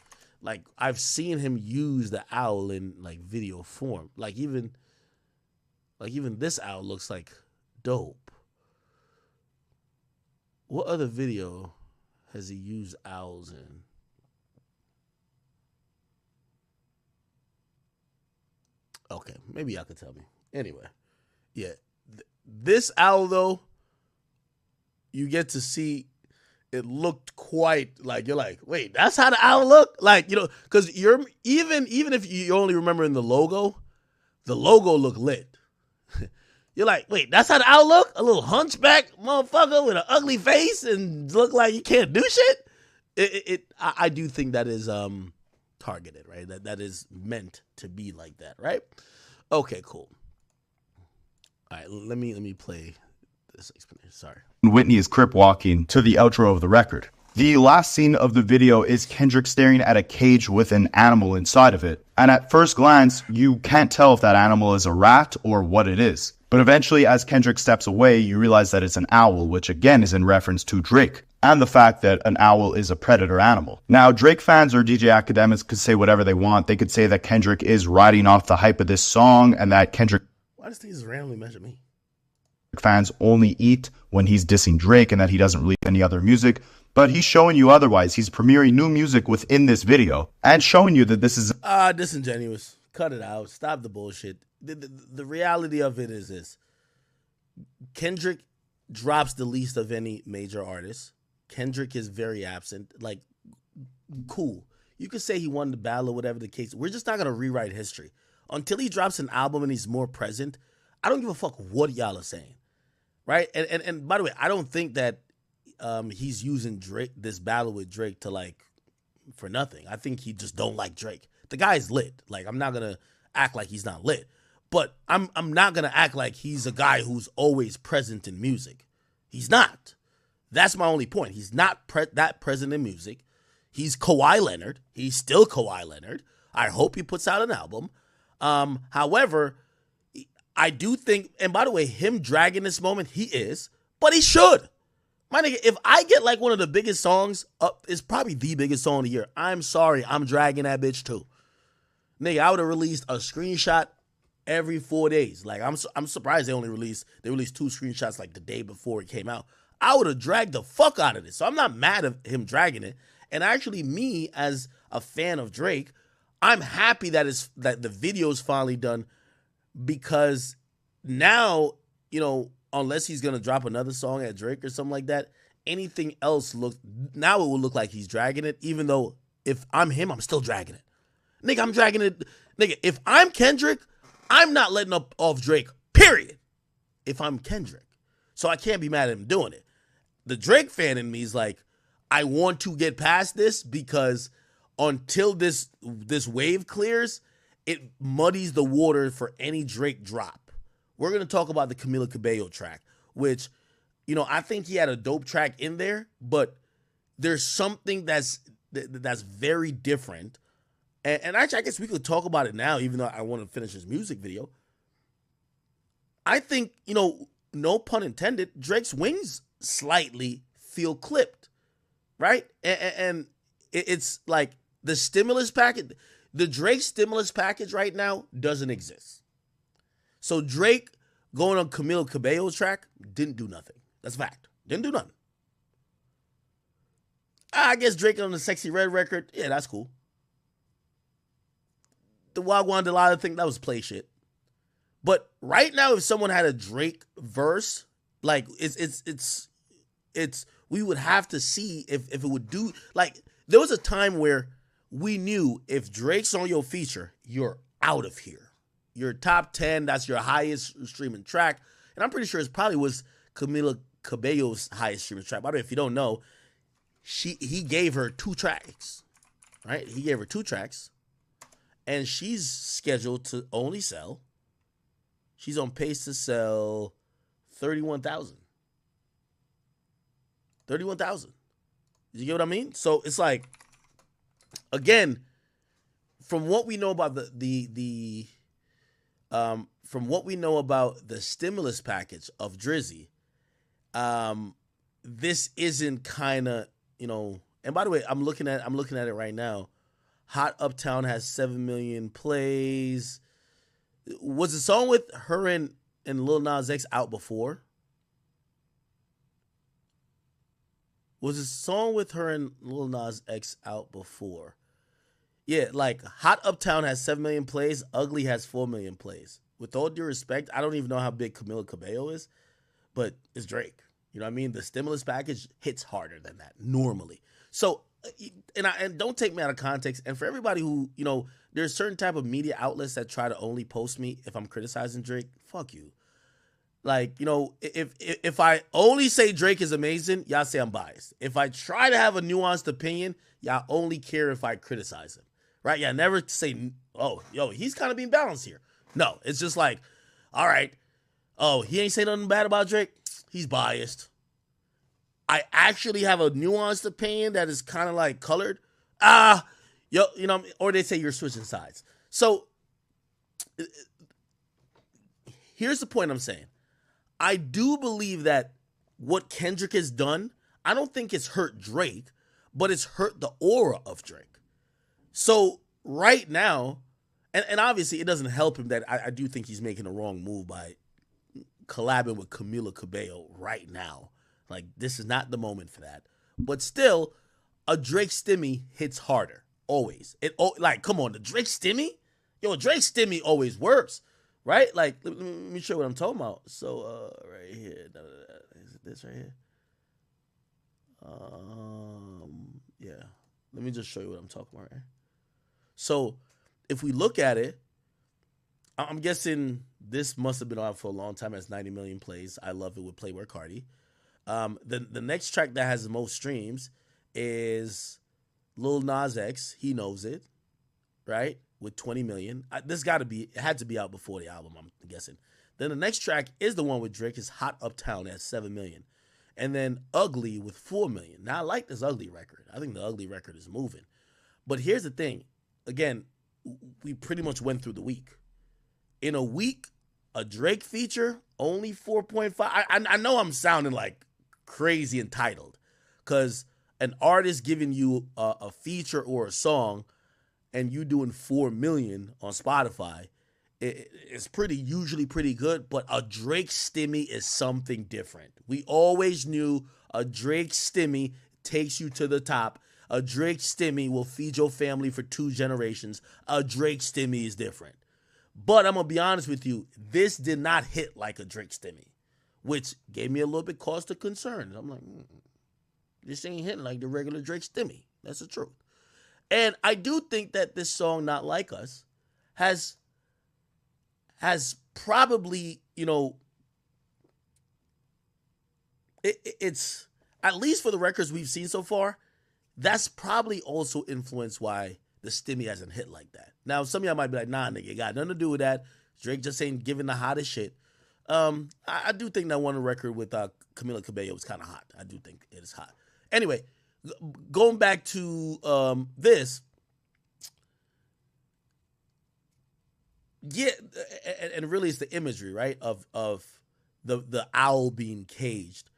I've seen him use the owl in video form. Even this owl looks like dope. What other video has he used owls in? Okay, maybe y'all could tell me. Anyway, yeah, this owl though, you get to see. It looked quite you're like, wait, that's how the owl look? Because you're even if you only remember in the logo looked lit. You're like, wait, that's how the owl look? A little hunchback motherfucker with an ugly face and look like you can't do shit? I do think that is targeted, right? That is meant to be like that, right? Okay, cool. All right, let me play this explanation. Sorry. Whitney is crip walking to the outro of the record. The last scene of the video is Kendrick staring at a cage with an animal inside of it. And at first glance, you can't tell if that animal is a rat or what it is. But eventually, as Kendrick steps away, you realize that it's an owl, which again is in reference to Drake, and the fact that an owl is a predator animal. Now, Drake fans or DJ Akademiks could say whatever they want. They could say that Kendrick is riding off the hype of this song and that Kendrick... Why does things randomly measure me? Fans only eat when he's dissing Drake and that he doesn't release any other music, but he's showing you otherwise. He's premiering new music within this video and showing you that this is disingenuous. Cut it out. Stop the bullshit. The reality of it is this. Kendrick drops the least of any major artist. Kendrick is very absent. Cool. You could say he won the battle or whatever the case. We're just not going to rewrite history. Until he drops an album and he's more present, I don't give a fuck what y'all are saying. Right? And by the way, I don't think that he's using Drake, this battle with Drake, to for nothing. I think he just don't like Drake. The guy's lit. I'm not gonna act like he's not lit, but I'm not gonna act like he's a guy who's always present in music. He's not. That's my only point. He's not that present in music. He's Kawhi Leonard. He's still Kawhi Leonard. I hope he puts out an album. However, I do think, and by the way, him dragging this moment, he is, but he should. My nigga, if I get one of the biggest songs up, it's probably the biggest song of the year. I'm sorry, I'm dragging that bitch too. Nigga, I would have released a screenshot every 4 days. I'm surprised they released 2 screenshots the day before it came out. I would have dragged the fuck out of this. So I'm not mad at him dragging it. And actually, me as a fan of Drake, I'm happy that the video's finally done, because now, unless he's going to drop another song at Drake or something like that, anything else now it will look like he's dragging it, even though if I'm him, I'm still dragging it. Nigga, I'm dragging it. Nigga, if I'm Kendrick, I'm not letting up off Drake, period. if I'm Kendrick. So I can't be mad at him doing it. The Drake fan in me is like, I want to get past this because until this wave clears, it muddies the water for any Drake drop. We're going to talk about the Camila Cabello track, which, I think he had a dope track in there, but there's something that's very different. And actually, I guess we could talk about it now, even though I want to finish his music video. I think, no pun intended, Drake's wings slightly feel clipped, right? And it's like the stimulus package, the Drake stimulus package right now doesn't exist. So Drake going on Camila Cabello's track didn't do nothing. That's a fact. Didn't do nothing. I guess Drake on the Sexy Red record, yeah, that's cool. The Wagwan Delilah thing, that was play shit. But right now, if someone had a Drake verse, like it's we would have to see if it would do, like, there was a time where we knew if Drake's on your feature, you're out of here. Your top 10, that's your highest streaming track. And I'm pretty sure it probably was Camila Cabello's highest streaming track. By the way, if you don't know, he gave her 2 tracks, right? He gave her 2 tracks. And she's scheduled to only sell. She's on pace to sell 31,000. 31,000. You get what I mean? So it's like, again, from what we know about from what we know about the stimulus package of Drizzy, this isn't kind of, and by the way, I'm looking at it right now. Hot Uptown has 7 million plays. Was the song with her and Lil Nas X out before? Was the song with her and Lil Nas X out before? Yeah, like Hot Uptown has 7 million plays. Ugly has 4 million plays. With all due respect, I don't even know how big Camila Cabello is, but it's Drake. You know what I mean? The stimulus package hits harder than that normally. So, and don't take me out of context. And for everybody who, there's certain type of media outlets that try to only post me if I'm criticizing Drake. Fuck you. Like, if I only say Drake is amazing, y'all say I'm biased. If I try to have a nuanced opinion, y'all only care if I criticize him, right? Y'all never say, oh, he's kind of being balanced here. No, it's just like, all right, oh, he ain't say nothing bad about Drake. He's biased. I actually have a nuanced opinion that is kind of like colored. Or they say you're switching sides. So here's the point I'm saying. I do believe that what Kendrick has done, I don't think it's hurt Drake, but it's hurt the aura of Drake. So right now, and obviously it doesn't help him that I do think he's making a wrong move by collabing with Camila Cabello right now. Like, this is not the moment for that. But still, a Drake stimmy hits harder. Always. Come on, the Drake stimmy? Yo, Drake stimmy always works. Right? Like, let me show you what I'm talking about. So, right here. Is it this right here? Yeah. Let me just show you what I'm talking about, right? So, if we look at it, I'm guessing this must have been out for a long time. It has 90 million plays. I love it with Playboy Cardi. The next track that has the most streams is Lil Nas X. He Knows It, right? With 20 million. It had to be out before the album, I'm guessing. Then the next track is the one with Drake. Is Hot Uptown at 7 million. And then Ugly with 4 million. Now, I like this Ugly record. I think the Ugly record is moving. But here's the thing. Again, we pretty much went through the week. In a week, a Drake feature, only 4.5. I know I'm sounding like crazy entitled, because an artist giving you a feature or a song and you doing 4 million on Spotify, it's usually pretty good. But a Drake stimmy is something different. We always knew a Drake stimmy takes you to the top. A Drake stimmy will feed your family for 2 generations. A Drake stimmy is different. But I'm going to be honest with you, this did not hit like a Drake stimmy, which gave me a little bit cause to concern. I'm like, this ain't hitting like the regular Drake stimmy. That's the truth. And I do think that this song, Not Like Us, has probably, it's at least for the records we've seen so far, that's probably also influenced why the Stimmy hasn't hit like that. Now, some of y'all might be like, nah, nigga, it got nothing to do with that. Drake just ain't giving the hottest shit. I do think that one record with Camila Cabello was kind of hot. I do think it is hot. Anyway, going back to this, yeah, and really it's the imagery, right, of the owl being caged.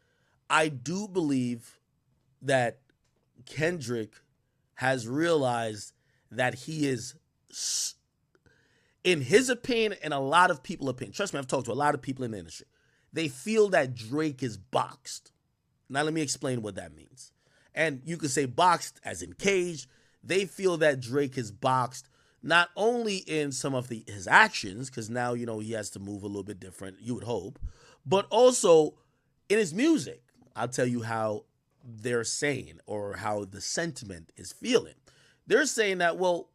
I do believe that Kendrick has realized that he is, in his opinion and a lot of people's opinion, trust me, I've talked to a lot of people in the industry, they feel that Drake is boxed. Now let me explain what that means. And you could say boxed as in caged. They feel that Drake is boxed not only in some of his actions, because now, you know, he has to move a little bit different, you would hope, but also in his music. I'll tell you how they're saying, or how the sentiment is feeling. They're saying that, well,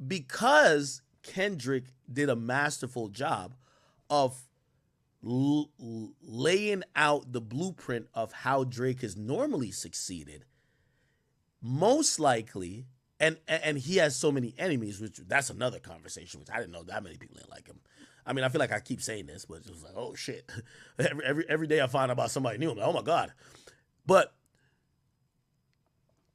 because Kendrick did a masterful job of laying out the blueprint of how Drake has normally succeeded, most likely, and he has so many enemies, which that's another conversation, which I didn't know that many people didn't like him. I mean, I feel like I keep saying this, but it's just like, oh shit. Every day I find out about somebody new, I'm like, oh my God. But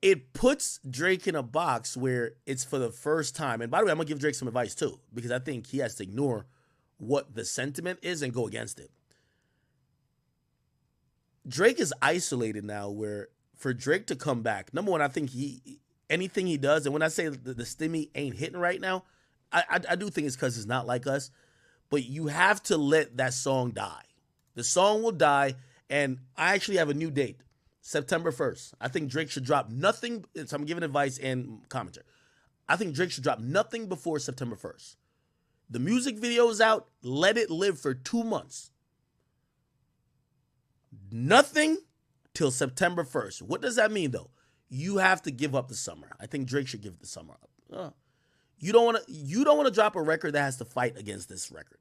it puts Drake in a box where it's for the first time. And by the way, I'm going to give Drake some advice too, because I think he has to ignore what the sentiment is and go against it. Drake is isolated now, where for Drake to come back, number one, I think anything he does, and when I say the Stimmy ain't hitting right now, I do think it's because it's not like us, but you have to let that song die. The song will die, and I actually have a new date. September 1st. I think Drake should drop nothing. So I'm giving advice and commentary. I think Drake should drop nothing before September 1st. The music video is out. Let it live for 2 months. Nothing till September 1st. What does that mean, though? You have to give up the summer. I think Drake should give the summer up. You don't want to drop a record that has to fight against this record.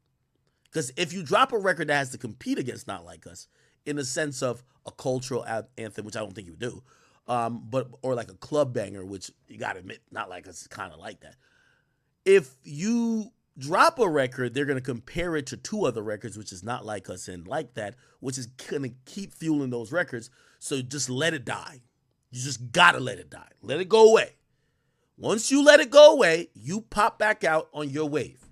Because if you drop a record that has to compete against Not Like Us, in the sense of a cultural anthem, which I don't think you would do, or like a club banger, which you got to admit, Not Like Us is kind of like that. If you drop a record, they're going to compare it to two other records, which is Not Like Us and Like That, which is going to keep fueling those records. So just let it die. You just got to let it die. Let it go away. Once you let it go away, you pop back out on your wave.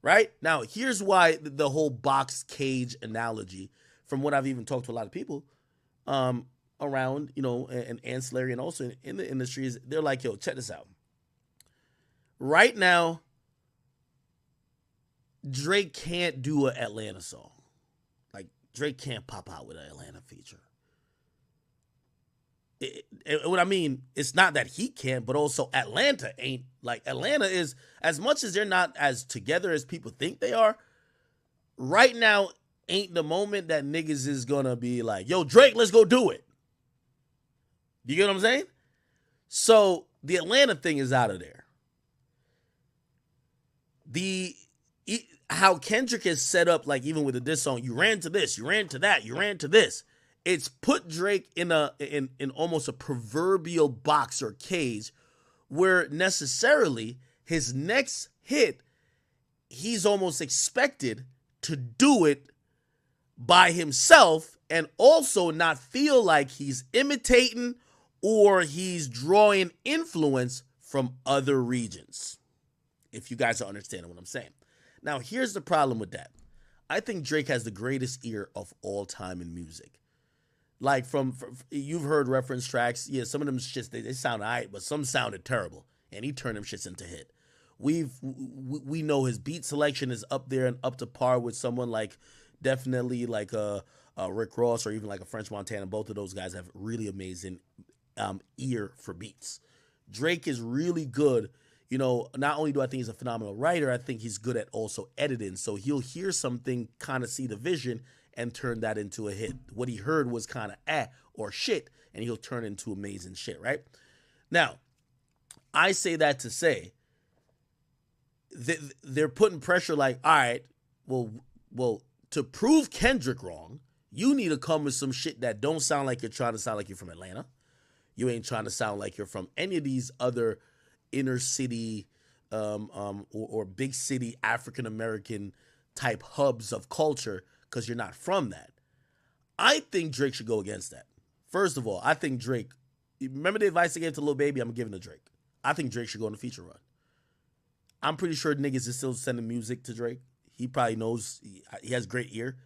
Right? Now, here's why the whole box cage analogy, from what I've even talked to a lot of people around, you know, and ancillary and also in the industry, is they're like, yo, check this out. Right now, Drake can't do an Atlanta song. Like, Drake can't pop out with an Atlanta feature. What I mean, it's not that he can't, but also Atlanta ain't. Like, Atlanta is, as much as they're not as together as people think they are, right now ain't the moment that niggas is gonna be like, yo, Drake, let's go do it. You get what I'm saying? So the Atlanta thing is out of there. How Kendrick is set up, like even with the diss song, you ran to this, you ran to that, you ran to this. It's put Drake in almost a proverbial box or cage where necessarily his next hit, he's almost expected to do it by himself and also not feel like he's imitating or he's drawing influence from other regions. If you guys are understanding what I'm saying. Now, here's the problem with that. I think Drake has the greatest ear of all time in music. Like from you've heard reference tracks. Yeah, some of them shits, they sound all right, but some sounded terrible. And he turned them shits into hit. We know his beat selection is up there and up to par with someone like definitely like Rick Ross or even like a French Montana. Both of those guys have really amazing ear for beats. Drake is really good. You know, not only do I think he's a phenomenal writer, I think he's good at also editing. So he'll hear something, kind of see the vision, and turn that into a hit. What he heard was kind of or shit, and he'll turn into amazing shit, right? Now, I say that to say they're putting pressure like, all right, well, to prove Kendrick wrong, You need to come with some shit that don't sound like you're trying to sound like you're from Atlanta. You ain't trying to sound like you're from any of these other inner city or big city African-American type hubs of culture because you're not from that. I think Drake should go against that. First of all, I think Drake, remember the advice I gave to Lil Baby? I'm giving to Drake. I think Drake should go on the feature run. I'm pretty sure niggas is still sending music to Drake. He probably knows, he has great ear.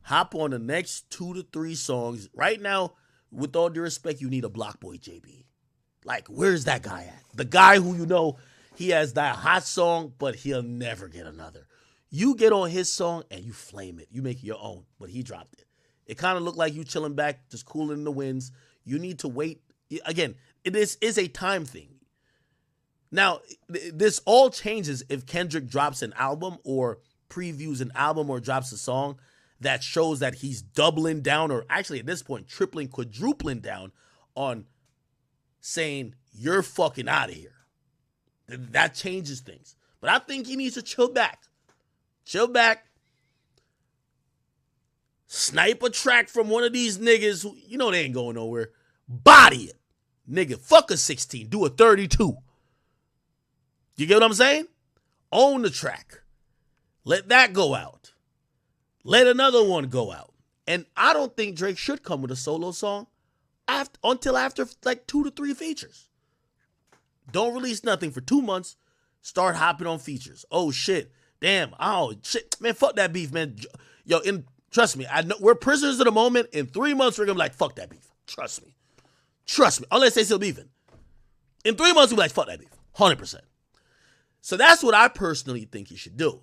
Hop on the next 2 to 3 songs. Right now, with all due respect, you need a Block Boy JB. Like, where's that guy at? The guy who you know, he has that hot song, but he'll never get another. You get on his song and you flame it. You make it your own, but he dropped it. It kind of looked like you chilling back, just cooling in the winds. You need to wait. Again, this is a time thing. Now, this all changes if Kendrick drops an album or previews an album or drops a song that shows that he's doubling down, or actually at this point, tripling, quadrupling down on saying, you're fucking out of here. That changes things. But I think he needs to chill back. Chill back. Snipe a track from one of these niggas who, you know they ain't going nowhere. Body it. Nigga, fuck a 16. Do a 32. You get what I'm saying? Own the track. Let that go out. Let another one go out. And I don't think Drake should come with a solo song until after like 2 to 3 features. Don't release nothing for 2 months. Start hopping on features. Oh, shit. Damn. Oh, shit. Man, fuck that beef, man. Yo, trust me. I know we're prisoners of the moment. In 3 months, we're going to be like, fuck that beef. Trust me. Trust me. Unless they still beefing. In 3 months, we'll be like, fuck that beef. 100%. So that's what I personally think he should do.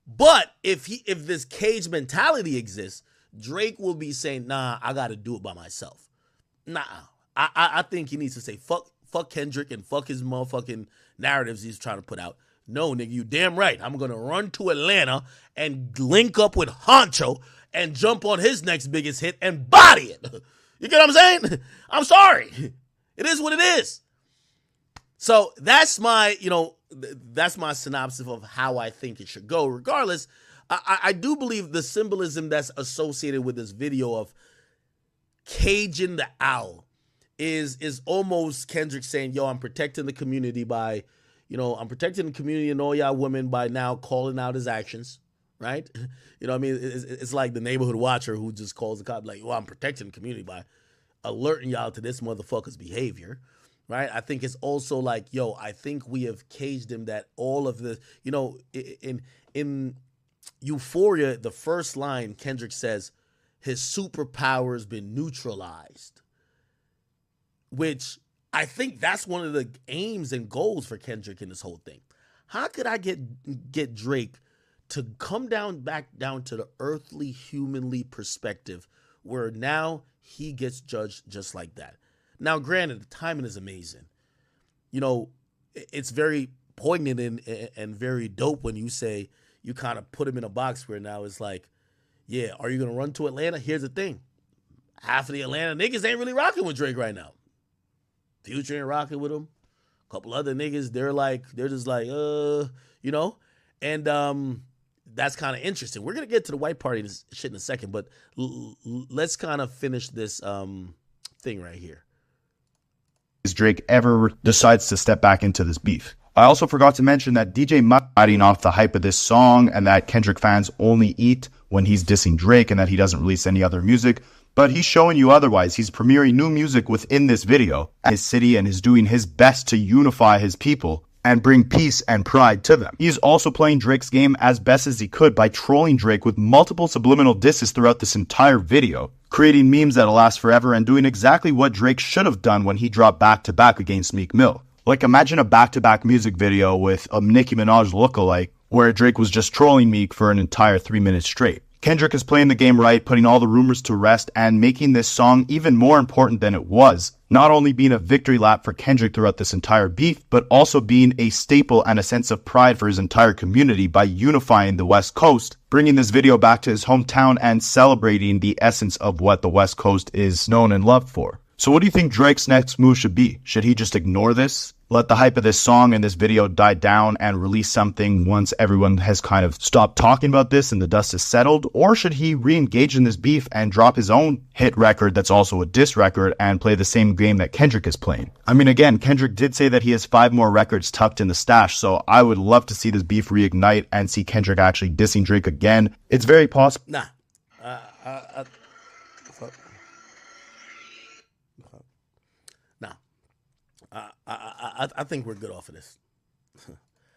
But if this cage mentality exists, Drake will be saying, nah, I got to do it by myself. Nah. I think he needs to say, fuck Kendrick and fuck his motherfucking narratives he's trying to put out. No, nigga, you damn right. I'm going to run to Atlanta and link up with Honcho and jump on his next biggest hit and body it. You get what I'm saying? I'm sorry. It is what it is. So that's my synopsis of how I think it should go. Regardless, I do believe the symbolism that's associated with this video of caging the owl is almost Kendrick saying, yo, I'm protecting the community by, I'm protecting the community and all y'all women by now calling out his actions, right? You know what I mean? It's like the neighborhood watcher who just calls the cop like, well, I'm protecting the community by alerting y'all to this motherfucker's behavior, right? I think it's also like, yo, I think we have caged him that all of the, in Euphoria, the first line, Kendrick says, his superpower's been neutralized. Which I think that's one of the aims and goals for Kendrick in this whole thing. How could I get Drake to come back down to the earthly, humanly perspective where now he gets judged just like that? Now, granted, the timing is amazing. It's very poignant and very dope when you say you kind of put him in a box where now it's like, yeah, are you going to run to Atlanta? Here's the thing. Half of the Atlanta niggas ain't really rocking with Drake right now. Future ain't rocking with him. A couple other niggas, they're just like, and that's kind of interesting. We're going to get to the white party shit in a second, but let's kind of finish this thing right here. Drake ever decides to step back into this beef. I also forgot to mention that DJ Mud riding off the hype of this song and that Kendrick fans only eat when he's dissing Drake and that he doesn't release any other music. But he's showing you otherwise. He's premiering new music within this video at his city and is doing his best to unify his people and bring peace and pride to them. He's also playing Drake's game as best as he could by trolling Drake with multiple subliminal disses throughout this entire video, creating memes that'll last forever and doing exactly what Drake should have done when he dropped back-to-back against Meek Mill. Like, imagine a back-to-back music video with a Nicki Minaj lookalike where Drake was just trolling Meek for an entire 3 minutes straight. Kendrick is playing the game right, putting all the rumors to rest, and making this song even more important than it was. Not only being a victory lap for Kendrick throughout this entire beef, but also being a staple and a sense of pride for his entire community by unifying the West Coast, bringing this video back to his hometown and celebrating the essence of what the West Coast is known and loved for. So what do you think Drake's next move should be? Should he just ignore this let the hype of this song and this video die down and release something once everyone has kind of stopped talking about this and the dust has settled? Or should he re-engage in this beef and drop his own hit record that's also a diss record and play the same game that Kendrick is playing? I mean, again, Kendrick did say that he has 5 more records tucked in the stash, so I would love to see this beef reignite and see Kendrick actually dissing Drake again. It's very possible. Nah. I think we're good off of this.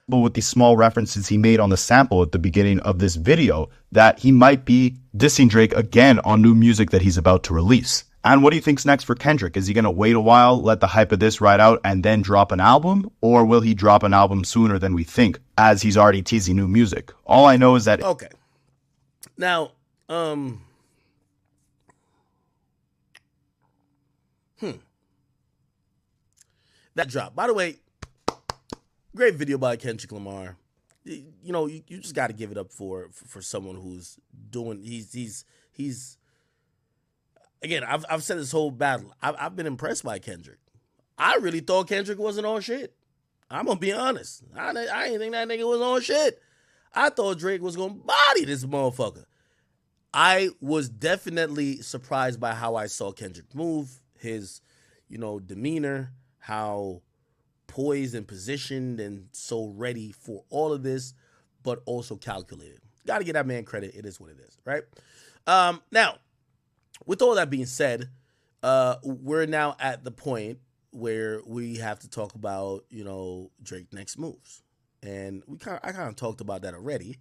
But with the small references he made on the sample at the beginning of this video, that he might be dissing Drake again on new music that he's about to release. And what do you think's next for Kendrick? Is he going to wait a while, let the hype of this ride out, and then drop an album? Or will he drop an album sooner than we think, as he's already teasing new music? All I know is that... Okay. Now, that drop. By the way, great video by Kendrick Lamar. You know, you just got to give it up for someone who's doing. He's. Again, I've said this whole battle. I've been impressed by Kendrick. I really thought Kendrick wasn't on shit. I'm gonna be honest. I didn't think that nigga was on shit. I thought Drake was gonna body this motherfucker. I was definitely surprised by how I saw Kendrick move, his, demeanor, how poised and positioned and so ready for all of this, but also calculated. Got to give that man credit. It is what it is, right? Now, with all that being said, we're now at the point where we have to talk about, Drake's next moves. And I kind of talked about that already.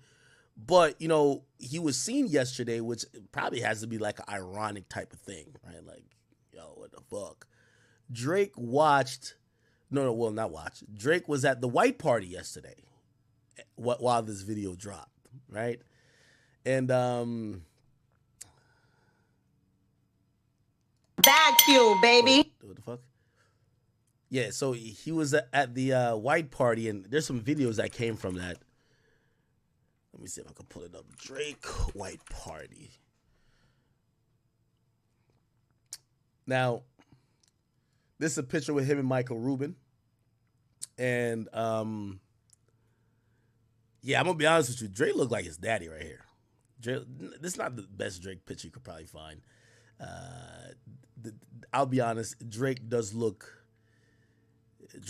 But, he was seen yesterday, which probably has to be like an ironic type of thing, right? Like, yo, what the fuck? Drake watched, not watched. Drake was at the white party yesterday while this video dropped, right? And, bag fuel, baby. What the fuck? Yeah, so he was at the white party, and there's some videos that came from that. Let me see if I can pull it up. Drake white party. Now, this is a picture with him and Michael Rubin. And, yeah, I'm going to be honest with you. Drake looked like his daddy right here. Drake, this is not the best Drake picture you could probably find. I'll be honest. Drake look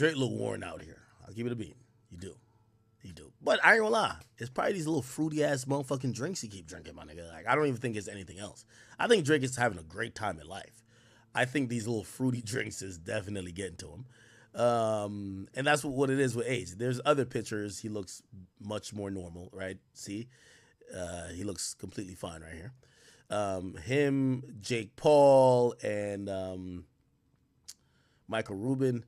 worn out here. I'll give it a beat. You do. But I ain't gonna lie. It's probably these little fruity ass motherfucking drinks he keep drinking, my nigga. Like, I don't even think it's anything else. I think Drake is having a great time in life. I think these little fruity drinks is definitely getting to him. And that's what it is with age. There's other pictures. He looks much more normal, right? See? He looks completely fine right here. Him, Jake Paul, and Michael Rubin.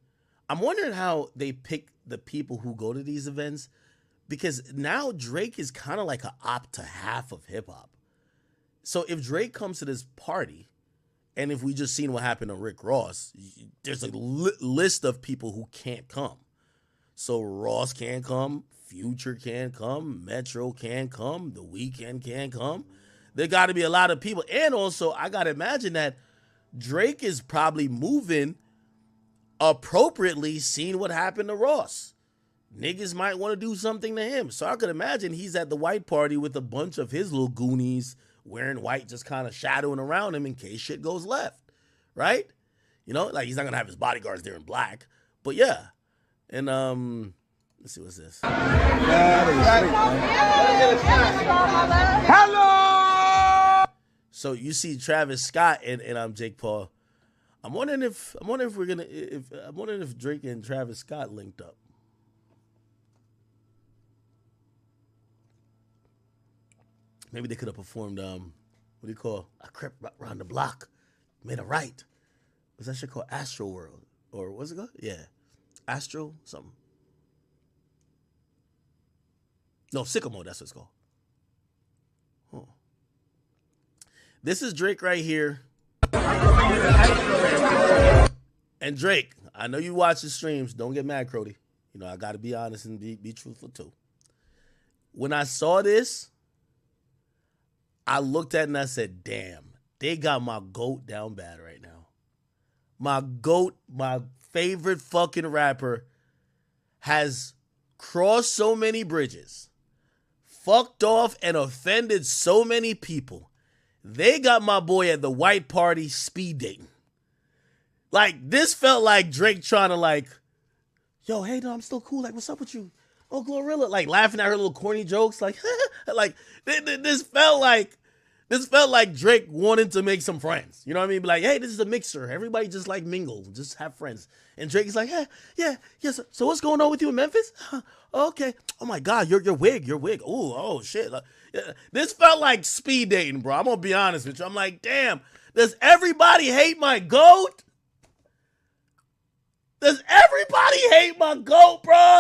I'm wondering how they pick the people who go to these events, because now Drake is kind of like an op to half of hip hop. So if Drake comes to this party, and if we just seen what happened to Rick Ross, there's a list of people who can't come. So Ross can't come, Future can't come, Metro can't come, The Weeknd can't come. There got to be a lot of people. And also, I got to imagine that Drake is probably moving appropriately, seeing what happened to Ross. Niggas might want to do something to him. So I could imagine he's at the white party with a bunch of his little goonies wearing white, just kind of shadowing around him in case shit goes left. Right? Like he's not going to have his bodyguards there in black. But yeah. And, let's see, what's this? Hello! So you see Travis Scott and Jake Paul. I'm wondering if Drake and Travis Scott linked up. Maybe they could have performed what do you call? I crept around the block, made a right. What's that shit called? Astro World, or what's it called? Yeah, Astro something. No, Sycamore. That's what it's called. Oh. This is Drake right here. And Drake, I know you watch the streams. Don't get mad, Crody. I got to be honest and be truthful too. When I saw this, I looked at it and I said, damn, they got my GOAT down bad right now. My GOAT, my favorite fucking rapper, has crossed so many bridges, fucked off and offended so many people. They got my boy at the white party speed dating. Like, this felt like Drake trying to like, yo, hey, no, I'm still cool. Like, what's up with you? Oh, Glorilla. Like, laughing at her little corny jokes. Like, like this felt like Drake wanted to make some friends. You know what I mean? Be like, hey, this is a mixer. Everybody just like mingle. Just have friends. And Drake is like, yeah. So what's going on with you in Memphis? Okay. Oh my God, your wig. Ooh, oh shit. This felt like speed dating, bro. I'm gonna be honest with you. I'm like, damn, does everybody hate my GOAT? Does everybody hate my GOAT, bro?